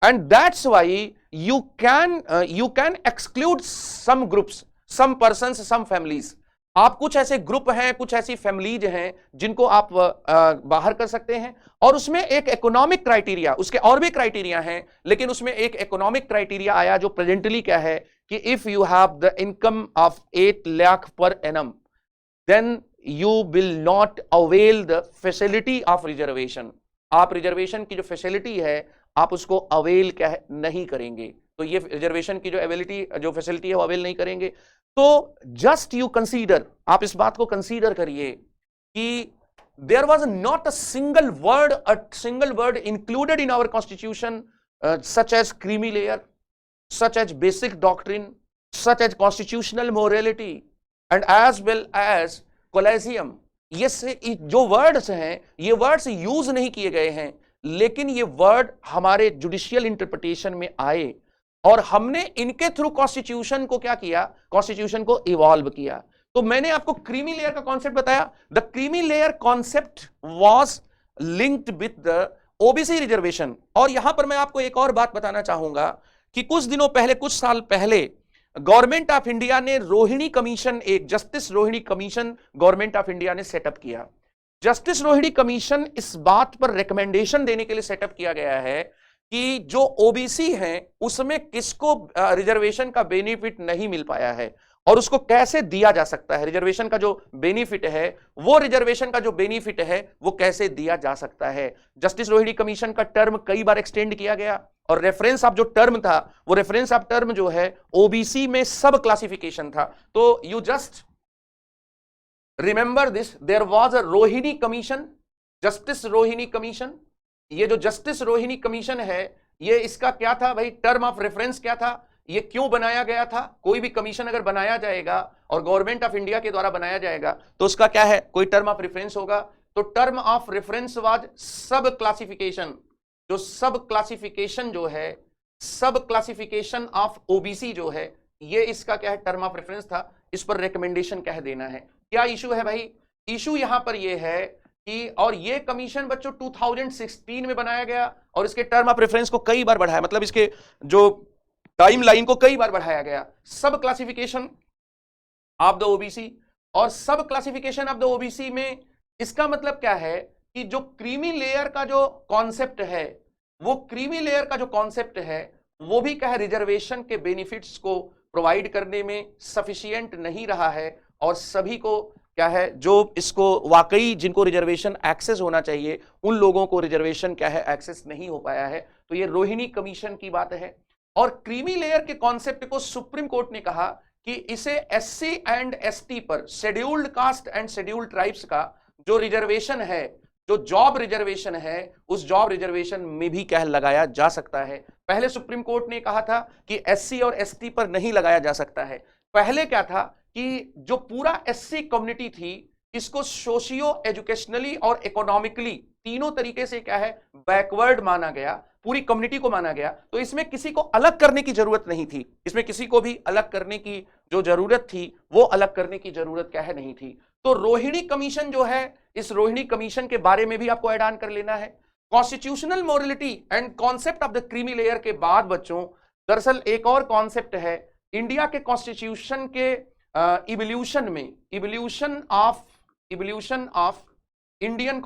and that's why you can exclude some groups, some persons, some families। आप कुछ ऐसे ग्रुप हैं, कुछ ऐसी फैमिलीज हैं जिनको आप बाहर कर सकते हैं। और उसमें एक इकोनॉमिक क्राइटेरिया, उसके और भी क्राइटेरिया हैं, लेकिन उसमें एक इकोनॉमिक क्राइटेरिया आया जो प्रेजेंटली क्या है कि if you have the income of 8 lakh per annum then you will not avail the facility of reservation. आप रिजर्वेशन की जो फैसिलिटी है आप उसको अवेल क्या है, नहीं करेंगे। तो ये रिजर्वेशन की जो एबिलिटी जो फैसिलिटी है वो अवेल नहीं करेंगे। तो जस्ट यू कंसीडर, आप इस बात को कंसीडर करिए कि there was not a single word included in our constitution such as creamy layer, such as basic doctrine, such as constitutional morality and as well as collegium. ये जो words हैं, ये वर्ड्स यूज नहीं किए गए हैं, लेकिन ये वर्ड हमारे जुडिशियल इंटरप्रिटेशन में आए और हमने इनके थ्रू कॉन्स्टिट्यूशन को क्या किया, कॉन्स्टिट्यूशन को इवॉल्व किया। तो मैंने आपको क्रीमी लेयर का कॉन्सेप्ट बताया। The creamy layer concept was linked with the OBC reservation. और यहां पर मैं आपको एक और बात बताना चाहूंगा कि कुछ दिनों पहले, कुछ साल पहले गवर्नमेंट ऑफ इंडिया ने रोहिणी कमीशन, एक justice Rohini commission government of India ने सेटअप किया। जस्टिस रोहिणी कमीशन इस बात पर रिकमेंडेशन देने के लिए सेटअप किया गया है कि जो ओबीसी हैं उसमें किसको रिजर्वेशन का बेनिफिट नहीं मिल पाया है और उसको कैसे दिया जा सकता है। रिजर्वेशन का जो बेनिफिट है, वो रिजर्वेशन का जो बेनिफिट है वो कैसे दिया जा सकता है। जस्टिस रोहिणी कमीशन का टर्म कई बार एक्सटेंड किया गया और रेफरेंस ऑफ जो टर्म था, वो रेफरेंस ऑफ टर्म जो है ओबीसी में सब क्लासिफिकेशन था। तो you just remember this, there was a Rohini commission, justice Rohini commission. ये जो जस्टिस रोहिणी कमीशन है, ये इसका क्या था भाई, टर्म ऑफ रेफरेंस क्या था, ये क्यों बनाया गया था। कोई भी कमीशन अगर बनाया जाएगा और गवर्नमेंट ऑफ इंडिया के द्वारा बनाया जाएगा तो उसका क्या है, कोई टर्म ऑफ रेफरेंस होगा। तो टर्म ऑफ रेफरेंस वाज सब क्लासिफिकेशन। जो सब क्लासिफिकेशन जो है, सब क्लासिफिकेशन ऑफ ओबीसी जो है, ये इसका क्या है, टर्म ऑफ रेफरेंस था। इस पर रिकमेंडेशन क्या देना है। क्या इशू है भाई, इशू यहां पर ये है कि, और ये कमीशन बच्चों 2016 में बनाया गया और इसके टर्म ऑफ रेफरेंस को कई बार बढ़ाया, मतलब इसके जो टाइम लाइन को कई बार बढ़ाया गया। सब क्लासिफिकेशन ऑफ द ओबीसी, और सब क्लासिफिकेशन ऑफ द ओबीसी में इसका मतलब क्या है कि जो क्रीमी लेयर का जो कॉन्सेप्ट है, वो क्रीमी लेयर का जो कॉन्सेप्ट है वो भी क्या है, रिजर्वेशन के बेनिफिट्स को प्रोवाइड करने में सफिशिएंट नहीं रहा है। और सभी को क्या है, जो इसको वाकई जिनको रिजर्वेशन एक्सेस होना चाहिए, उन लोगों को रिजर्वेशन क्या है, एक्सेस नहीं हो पाया है। तो ये रोहिणी कमीशन की बात है। और क्रीमी लेयर के कॉन्सेप्ट को सुप्रीम कोर्ट ने कहा कि इसे एससी एंड एसटी पर, scheduled caste and scheduled tribes का जो रिजर्वेशन है, जो जॉब रिजर्वेशन है, उस जॉब रिजर्वेशन में भी क्या लगाया जा सकता है। पहले सुप्रीम कोर्ट ने कहा था कि एससी और एसटी पर नहीं लगाया जा सकता है। पहले क्या था कि जो पूरा एससी कम्युनिटी थी, इसको सोशियो एजुकेशनली और इकोनॉमिकली तीनों तरीके से क्या है, बैकवर्ड माना गया, पूरी कम्युनिटी को माना गया। तो इसमें किसी को अलग करने की जरूरत नहीं थी, इसमें किसी को भी अलग करने की जो जरूरत थी वो अलग करने की जरूरत क्या है, नहीं थी। तो रोहिणी कमीशन जो है, इस रोहिणी कमीशन के बारे में भी आपको ऐड ऑन कर लेना है। Constitutional morality and concept of the creamy layer के बाद बच्चों दरअसल एक और कॉन्सेप्ट है इंडिया के कॉन्स्टिट्यूशन के इवोल्यूशन में, इवोल्यूशन ऑफ इंडियन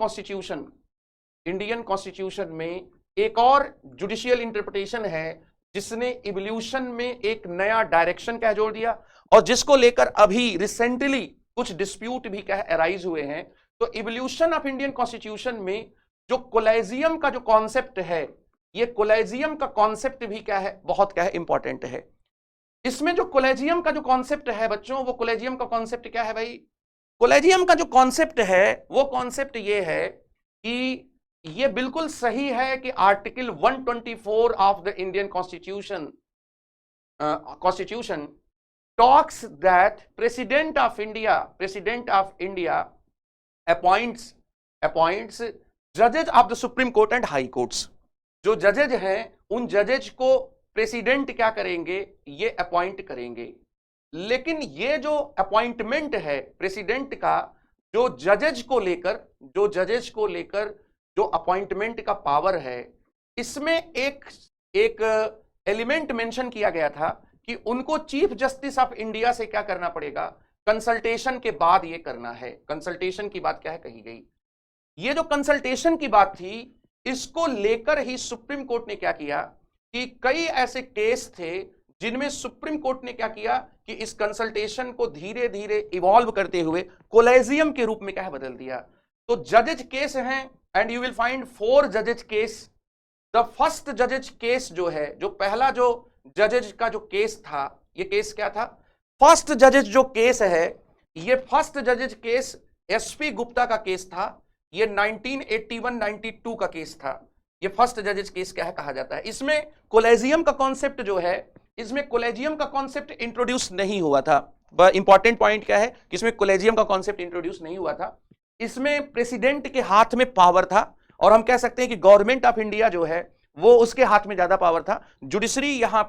कॉन्स्टिट्यूशन में एक और जुडिशियल इंटरप्रिटेशन है जिसने इवोल्यूशन में एक नया डायरेक्शन क्या जोड़ दिया, और जिसको लेकर अभी रिसेंटली कुछ डिस्प्यूट भी क्या अराइज हुए हैं। तो इवोल्यूशन ऑफ इंडियन कॉन्स्टिट्यूशन में जो कोलेजियम का जो कॉन्सेप्ट है, ये कोलेजियम का कॉन्सेप्ट भी क्या है, बहुत क्या है, इंपॉर्टेंट है। इसमें जो कोलेजियम का जो कॉन्सेप्ट है बच्चों, वो कोलेजियम का कॉन्सेप्ट क्या है भाई, कोलेजियम का जो कॉन्सेप्ट है वो कॉन्सेप्ट ये है कि ये बिल्कुल सही है कि article 124 of the Indian constitution talks that president of India appoints जजेज of the supreme court and high courts. जो जजेज हैं उन जजेज को प्रेसिडेंट क्या करेंगे, ये अपॉइंट करेंगे। लेकिन ये जो अपॉइंटमेंट है प्रेसिडेंट का, जो जजेज को लेकर जो अपॉइंटमेंट का पावर है, इसमें एक एलिमेंट मेंशन किया गया था कि उनको चीफ जस्टिस ऑफ इंडिया से क्या करना पड़ेगा, कंसल्टेशन के बाद ये करना है। कंसल्टेशन की बात क्या है कही गई। ये जो कंसल्टेशन की बात थी, इसको लेकर ही सुप्रीम कोर्ट ने क्या किया कि कई ऐसे केस थे जिनमें सुप्रीम कोर्ट ने क्या किया कि इस कंसल्टेशन को धीरे धीरे इवॉल्व करते हुए कोलेजियम के रूप में क्या है, बदल दिया। तो जजेज केस हैं एंड यू विल फाइंड 4 जजेज केस। द फर्स्ट जजेज केस जो है, जो पहला जो जजेज का जो केस था, ये केस क्या था, फर्स्ट जजेज जो केस है, ये फर्स्ट जजेज केस एसपी गुप्ता का केस था। ये 1981-92 का केस था। ये फर्स्ट जजेज केस क्या है कहा जाता है। इसमें कोलेजियम का कॉन्सेप्ट जो है, इसमें कोलेजियम का कॉन्सेप्ट इंट्रोड्यूस नहीं हुआ था। इंपॉर्टेंट पॉइंट क्या है कि इसमें कोलेजियम का कॉन्सेप्ट इंट्रोड्यूस नहीं हुआ था। इसमें प्रेसिडेंट के हाथ में पावर था, और हम कह सकते हैं कि गवर्नमेंट ऑफ इंडिया जो है वो उसके हाथ में ज्यादा पावर था। जुडिशरी यहां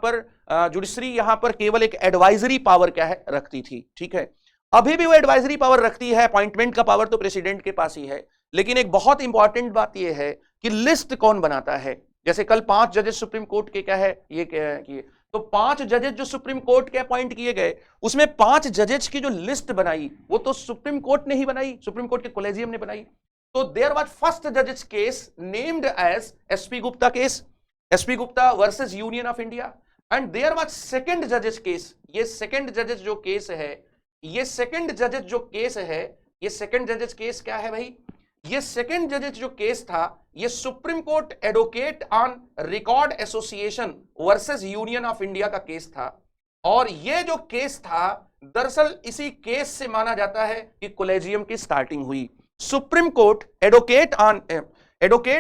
पर केवल एक एडवाइजरी पावर क्या है, रखती थी। ठीक है, अभी भी वो एडवाइजरी पावर रखती है, अपॉइंटमेंट का पावर तो प्रेसिडेंट के पास ही है। लेकिन एक बहुत इंपॉर्टेंट बात यह है कि लिस्ट कौन बनाता है। जैसे कल 5 जजेस सुप्रीम कोर्ट के क्या है, ये किए, तो 5 जजेस जो सुप्रीम कोर्ट के अपॉइंट किए गए, उसमें 5 जजेस की जो लिस्ट बनाई वो तो सुप्रीम कोर्ट ने ही बनाई, सुप्रीम कोर्ट के कोलेजियम ने बनाई। तो देयर वाज फर्स्ट जजेस case named as SP Gupta case, SP Gupta versus union of India. And there was second जजेस केस। ये सेकंड जजेस जो केस है, ये सेकंड जजेस जो केस है, ये सेकंड जजेस केस क्या है भाई, ये सेकंड जजेस जो केस था, ये supreme court advocate on record association versus union of India का केस था। और ये जो केस था, दरअसल इसी केस से माना जाता है कि कोलेजियम की स्टार्टिंग हुई। Supreme court advocate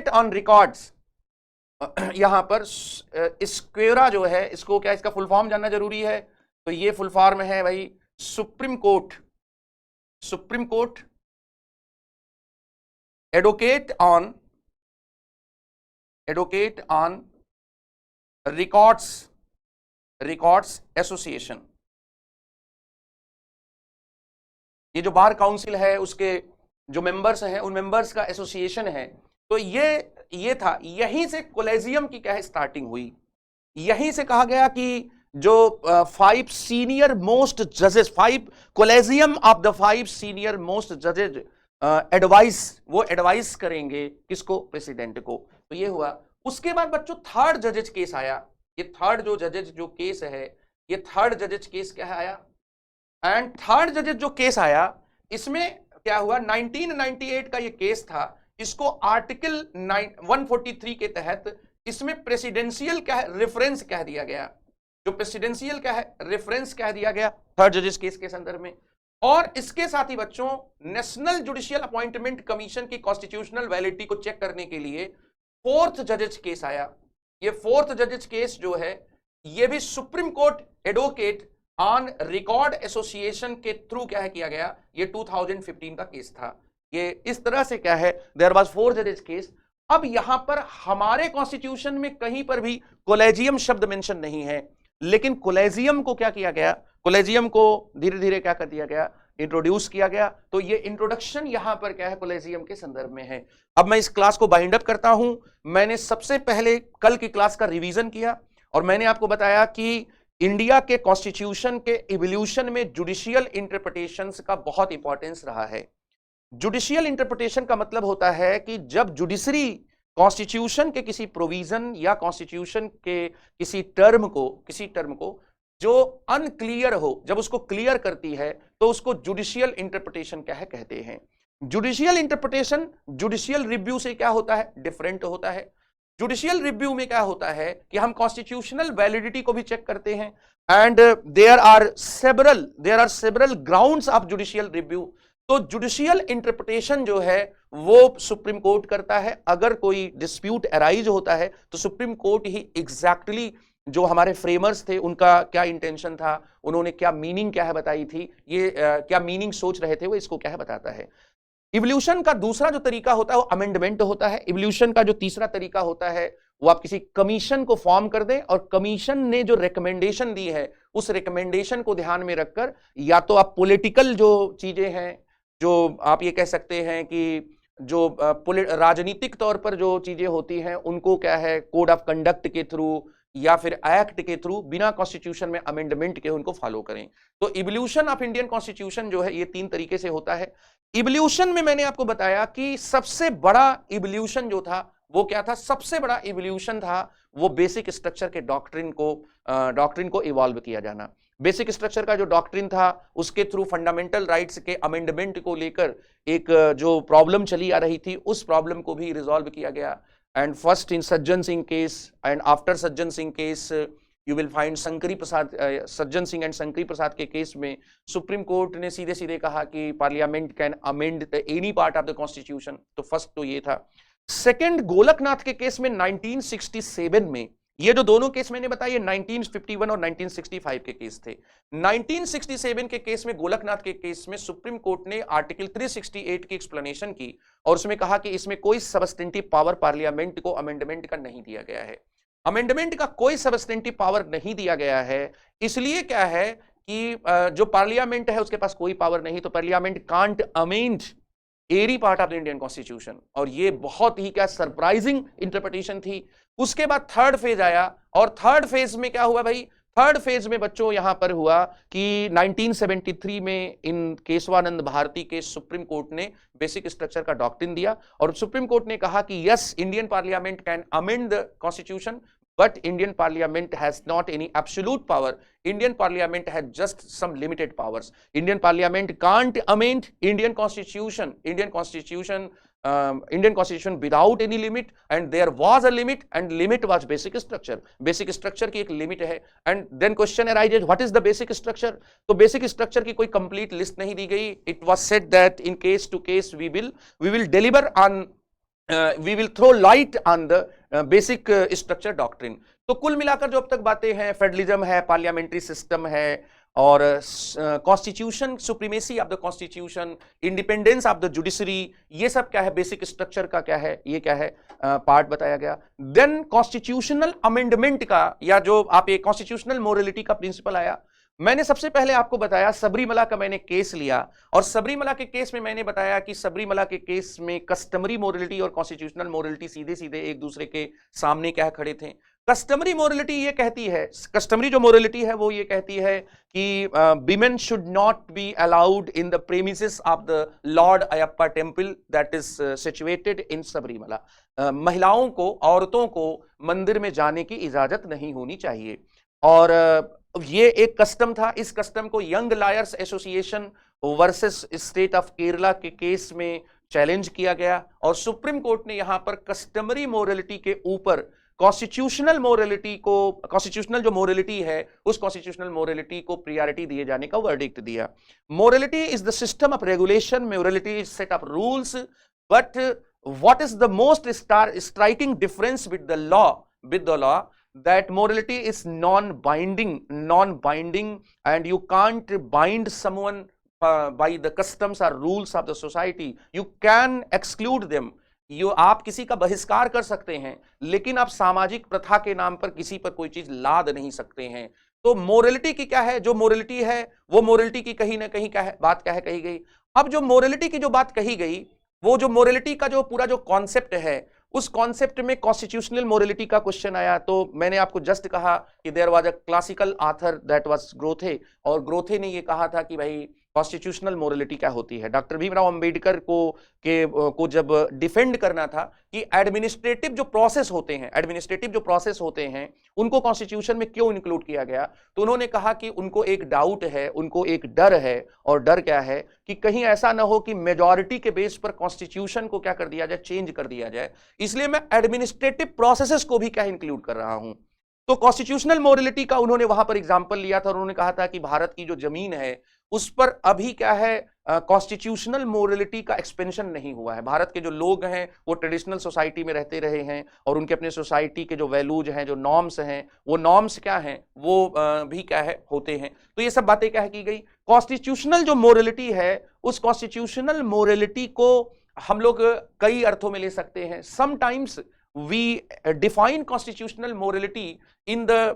on records, यहां पर स्क्वेरा जो है, इसको क्या, इसका फुल फॉर्म जानना जरूरी है। तो ये फुल फॉर्म है भाई supreme court advocate on records association. ये जो बार काउंसिल है उसके जो मेंबर्स हैं, उन मेंबर्स का एसोसिएशन है। तो ये था, यहीं से कोलेजियम की क्या है स्टार्टिंग हुई। यहीं से कहा गया कि जो 5 सीनियर मोस्ट जजेस, 5 collegium of the 5 senior most जजेज वो एडवाइस करेंगे किसको, प्रेसिडेंट को। तो ये हुआ। उसके बाद बच्चों थर्ड जजेज केस आया। ये थर्ड जो जजेज जो केस है, ये थर्ड जजेज केस क्या है आया। एंड थर्ड जजेज जो केस आया, इसमें क्या हुआ, 1998 का ये केस था। इसको आर्टिकल 143 के तहत इसमें प्रेसिडेंशियल क्या है, रेफरेंस कह दिया गया। जो प्रेसिडेंशियल क्या है, रेफरेंस कह दिया गया थर्ड जजेस केस के संदर्भ में। और इसके साथ ही बच्चों नेशनल जुडिशियल अपॉइंटमेंट कमीशन की कॉन्स्टिट्यूशनल वैलिडिटी को चेक करने के लिए फोर्थ जजेज केस आया। ये फोर्थ जजेज केस जो है, ये भी supreme court advocate on record association के थ्रू क्या है किया गया। ये 2015 का केस था। ये इस तरह से क्या है, देयर वाज 4 जजेस केस। अब यहां पर हमारे कॉन्स्टिट्यूशन में कहीं पर भी कोलेजियम शब्द मेंशन नहीं है, लेकिन कोलेजियम को क्या किया गया, कोलेजियम को धीरे धीरे क्या कर दिया गया, इंट्रोड्यूस किया गया। तो ये इंट्रोडक्शन यहां पर क्या है, कोलेजियम के संदर्भ में है। अब मैं इस क्लास को बाइंड अप करता हूं। मैंने सबसे पहले कल की क्लास का रिवीजन किया और मैंने आपको बताया कि इंडिया के कॉन्स्टिट्यूशन के इवोल्यूशन में जुडिशियल इंटरप्रिटेशंस का बहुत इंपॉर्टेंस रहा है। जुडिशियल इंटरप्रिटेशन का मतलब होता है कि जब जुडिशरी कॉन्स्टिट्यूशन के किसी प्रोविजन या कॉन्स्टिट्यूशन के किसी टर्म को जो अनक्लियर हो, जब उसको क्लियर करती है तो उसको जुडिशियल इंटरप्रिटेशन क्या है कहते हैं। जुडिशियल इंटरप्रिटेशन जुडिशियल रिव्यू से क्या होता है, डिफरेंट होता है। जुडिशियल रिव्यू में क्या होता है कि हम कॉन्स्टिट्यूशनल वैलिडिटी को भी चेक करते हैं and there are several grounds of judicial review. तो जुडिशियल इंटरप्रिटेशन जो है वो सुप्रीम कोर्ट करता है। अगर कोई डिस्प्यूट अराइज होता है तो सुप्रीम कोर्ट ही एग्जैक्टली जो हमारे फ्रेमर्स थे उनका क्या इंटेंशन था, उन्होंने क्या मीनिंग क्या है बताई थी, ये क्या मीनिंग सोच रहे थे, वो इसको क्या है बताता है। इवोल्यूशन का दूसरा जो तरीका होता है वो अमेंडमेंट होता है। इवोल्यूशन का जो तीसरा तरीका होता है वो आप किसी कमीशन को फॉर्म कर दें और कमीशन ने जो रिकमेंडेशन दी है उस रिकमेंडेशन को ध्यान में रखकर या तो आप पॉलिटिकल जो चीजें हैं, जो आप ये कह सकते हैं कि जो राजनीतिक तौर पर जो चीजें होती हैं उनको क्या है कोड ऑफ कंडक्ट के थ्रू या फिर एक्ट के थ्रू बिना कॉन्स्टिट्यूशन में अमेंडमेंट के उनको फॉलो करें। तो इवोल्यूशन ऑफ इंडियन कॉन्स्टिट्यूशन जो है ये 3 तरीके से होता है। इवोल्यूशन में मैंने आपको बताया कि सबसे बड़ा इवोल्यूशन जो था वो क्या था, सबसे बड़ा इवोल्यूशन था वो बेसिक स्ट्रक्चर के डॉक्ट्रिन को इवॉल्व किया जाना। बेसिक स्ट्रक्चर का जो डॉक्ट्रिन था उसके थ्रू फंडामेंटल राइट्स के अमेंडमेंट को लेकर एक जो प्रॉब्लम चली आ रही थी उस प्रॉब्लम को भी रिजॉल्व किया गया। And first in Sajjan Singh case and after Sajjan Singh case you will find Shankari Prasad, Sajjan Singh and Shankari प्रसाद के केस में सुप्रीम कोर्ट ने सीधे सीधे कहा कि parliament can amend any part of the constitution. तो फर्स्ट तो ये था। सेकंड गोलकनाथ के केस में 1967 में, ये जो दोनों केस मैंने बताया 1951 और 1965 के केस थे। 1967 के केस में, गोलकनाथ के केस में सुप्रीम कोर्ट ने आर्टिकल 368 की एक्सप्लेनेशन की और उसमें कहा कि इसमें कोई सबस्टेंटिव पावर पार्लियामेंट को अमेंडमेंट का नहीं दिया गया है। अमेंडमेंट का कोई सबस्टेंटिव पावर नहीं दिया गया है, इसलिए क्या है कि जो पार्लियामेंट है उसके पास कोई पावर नहीं, तो parliament can't amend every part of the Indian constitution. और ये बहुत ही क्या सरप्राइजिंग इंटरप्रिटेशन थी। उसके बाद थर्ड फेज आया और थर्ड फेज में क्या हुआ भाई, थर्ड फेज में बच्चों यहां पर हुआ कि 1973 में इन केशवानंद भारती के सुप्रीम कोर्ट ने बेसिक स्ट्रक्चर का डॉक्ट्रिन दिया और सुप्रीम कोर्ट ने कहा कि yes, Indian parliament can amend the constitution but Indian Parliament has not any absolute power. Indian Parliament has just some limited powers. Indian Parliament can't amend Indian Constitution without any limit, and there was a limit, and limit was basic structure. Basic structure की एक limit है, and then question arises, what is the basic structure? तो basic structure की कोई complete list नहीं दी गई. It was said that in case to case we will deliver on we will throw light on the basic structure doctrine. तो कुल मिलाकर जो अब तक बातें हैं, फेडरलिज्म है, पार्लियामेंट्री सिस्टम है और constitution, supremacy of the constitution, independence of the judiciary, ये सब क्या है, बेसिक स्ट्रक्चर का क्या है, ये क्या है पार्ट बताया गया। देन कॉन्स्टिट्यूशनल अमेंडमेंट का या जो आप एक कॉन्स्टिट्यूशनल मोरलिटी का प्रिंसिपल आया। मैंने सबसे पहले आपको बताया सबरीमला का मैंने केस लिया और सबरीमला के केस में मैंने बताया कि सबरीमला के केस में कस्टमरी मोरलिटी और कॉन्स्टिट्यूशनल मोरलिटी सीधे सीधे एक दूसरे के सामने क्या खड़े थे। कस्टमरी मोरलिटी ये कहती है, कस्टमरी जो मोरलिटी है वो ये कहती है कि women should not be allowed in the premises of the Lord Ayyappa temple that is situated in Sabarimala. महिलाओं को, औरतों को मंदिर में जाने की इजाजत नहीं होनी चाहिए और ये एक कस्टम था। इस कस्टम को young lawyers association versus state of Kerala के केस में चैलेंज किया गया और सुप्रीम कोर्ट ने यहां पर कस्टमरी मोरलिटी के ऊपर कॉन्स्टिट्यूशनल मोरलिटी को, कॉन्स्टिट्यूशनल जो मोरलिटी है उस कॉन्स्टिट्यूशनल मोरलिटी को प्रायोरिटी दिए जाने का वर्डिक्ट दिया। Morality is the system of regulation, morality is set of rules, but what is the most striking difference with the law that morality is non-binding and you can't bind someone by the customs or rules of the society, you can exclude them. आप किसी का बहिष्कार कर सकते हैं, लेकिन आप सामाजिक प्रथा के नाम पर किसी पर कोई चीज लाद नहीं सकते हैं। तो मोरलिटी की क्या है, जो मोरलिटी है वो मोरलिटी की कहीं ना कहीं क्या है, बात क्या है कही गई। अब जो मोरलिटी की जो बात कही गई, वो जो मोरलिटी का जो पूरा जो कॉन्सेप्ट है, उस कॉन्सेप्ट में कॉन्स्टिट्यूशनल मोरलिटी का क्वेश्चन आया। तो मैंने आपको जस्ट कहा कि there was a classical author that was Goethe, और ग्रोथे ने ये कहा था कि भाई कॉन्स्टिट्यूशनल मोरलिटी क्या होती है। डॉक्टर भीमराव अंबेडकर को जब डिफेंड करना था कि एडमिनिस्ट्रेटिव जो प्रोसेस होते हैं उनको कॉन्स्टिट्यूशन में क्यों इंक्लूड किया गया, तो उन्होंने कहा कि उनको एक डाउट है, उनको एक डर है, और डर क्या है कि कहीं ऐसा ना हो कि मेजॉरिटी के बेस पर कॉन्स्टिट्यूशन को क्या कर दिया जाए, चेंज कर दिया जाए, इसलिए मैं एडमिनिस्ट्रेटिव प्रोसेसेस को भी क्या इंक्लूड कर रहा हूं। तो कॉन्स्टिट्यूशनल मोरलिटी का उन्होंने वहां पर एग्जांपल लिया था, और उन्होंने कहा था कि भारत की जो जमीन है उस पर अभी क्या है, कॉन्स्टिट्यूशनल मोरलिटी का एक्सपेंशन नहीं हुआ है। भारत के जो लोग हैं वो ट्रेडिशनल सोसाइटी में रहते रहे हैं, और उनके अपने सोसाइटी के जो वैल्यूज हैं, जो नॉर्म्स हैं, वो नॉर्म्स क्या हैं, वो भी क्या है, होते हैं। तो ये सब बातें क्या है की गई। कॉन्स्टिट्यूशनल जो मोरलिटी है, उस कॉन्स्टिट्यूशनल मोरलिटी को हम लोग कई अर्थों में ले सकते हैं। Sometimes we define constitutional morality in the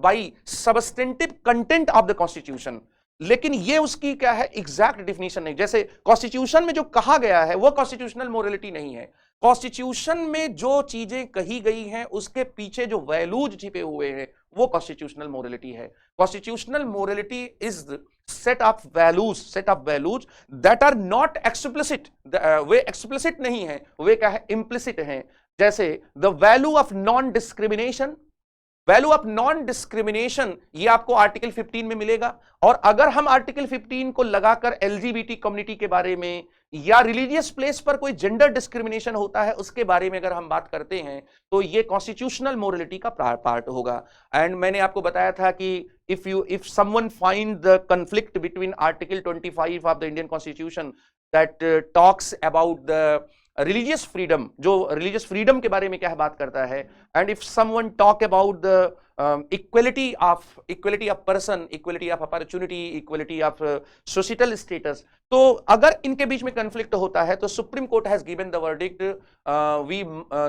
by substantive content of the constitution, लेकिन ये उसकी क्या है, एग्जैक्ट डिफिनीशन नहीं। जैसे कॉन्स्टिट्यूशन में जो कहा गया है वो कॉन्स्टिट्यूशनल मोरलिटी नहीं है। कॉन्स्टिट्यूशन में जो चीजें कही गई हैं उसके पीछे जो वैल्यूज छिपे हुए हैं वो कॉन्स्टिट्यूशनल मोरलिटी है। Constitutional morality is set of values that are not explicit, way explicit नहीं है, वे क्या है, implicit है। जैसे the value of non discrimination, ये आपको आर्टिकल 15 में मिलेगा। और अगर हम आर्टिकल 15 को लगाकर एलजीबीटी कम्युनिटी के बारे में या रिलीजियस प्लेस पर कोई जेंडर डिस्क्रिमिनेशन होता है उसके बारे में अगर हम बात करते हैं तो ये कॉन्स्टिट्यूशनल मोरलिटी का पार्ट होगा। एंड मैंने आपको बताया था कि if someone find the conflict between article 25 of the Indian Constitution that talks about the religious freedom, जो रिलीजियस फ्रीडम के बारे में क्या बात करता है, and if someone talk about the equality of person, equality of opportunity, equality of social status, तो अगर इनके बीच में कंफ्लिक्ट होता है तो supreme court has given the verdict, we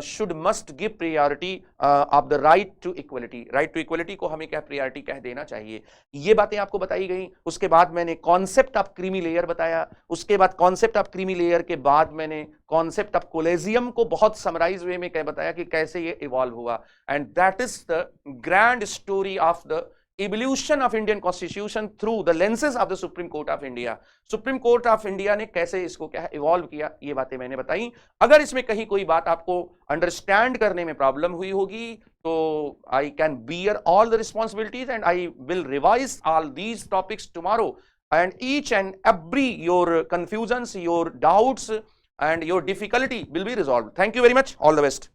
should must give priority of the right to equality को हमें क्या प्रायोरिटी कह देना चाहिए। ये बातें आपको बताई गई। उसके बाद मैंने कॉन्सेप्ट ऑफ क्रीमी लेयर बताया। उसके बाद कॉन्सेप्ट ऑफ क्रीमी लेयर के बाद मैंने कॉन्सेप्ट ऑफ कोलेजियम को बहुत समराइज वे में क्या बताया कि कैसे ये इवॉल्व हुआ। And that is the grand story of the evolution of Indian Constitution through the lenses of the Supreme Court of India। Supreme Court of India ने कैसे इसको क्या है इवॉल्व किया, ये बातें मैंने बताई। अगर इसमें कहीं कोई बात आपको अंडरस्टैंड करने में प्रॉब्लम हुई होगी तो I can bear all the responsibilities and I will revise all these topics tomorrow, and each and every your confusions, your doubts and your difficulty will be resolved. Thank you very much. All the best.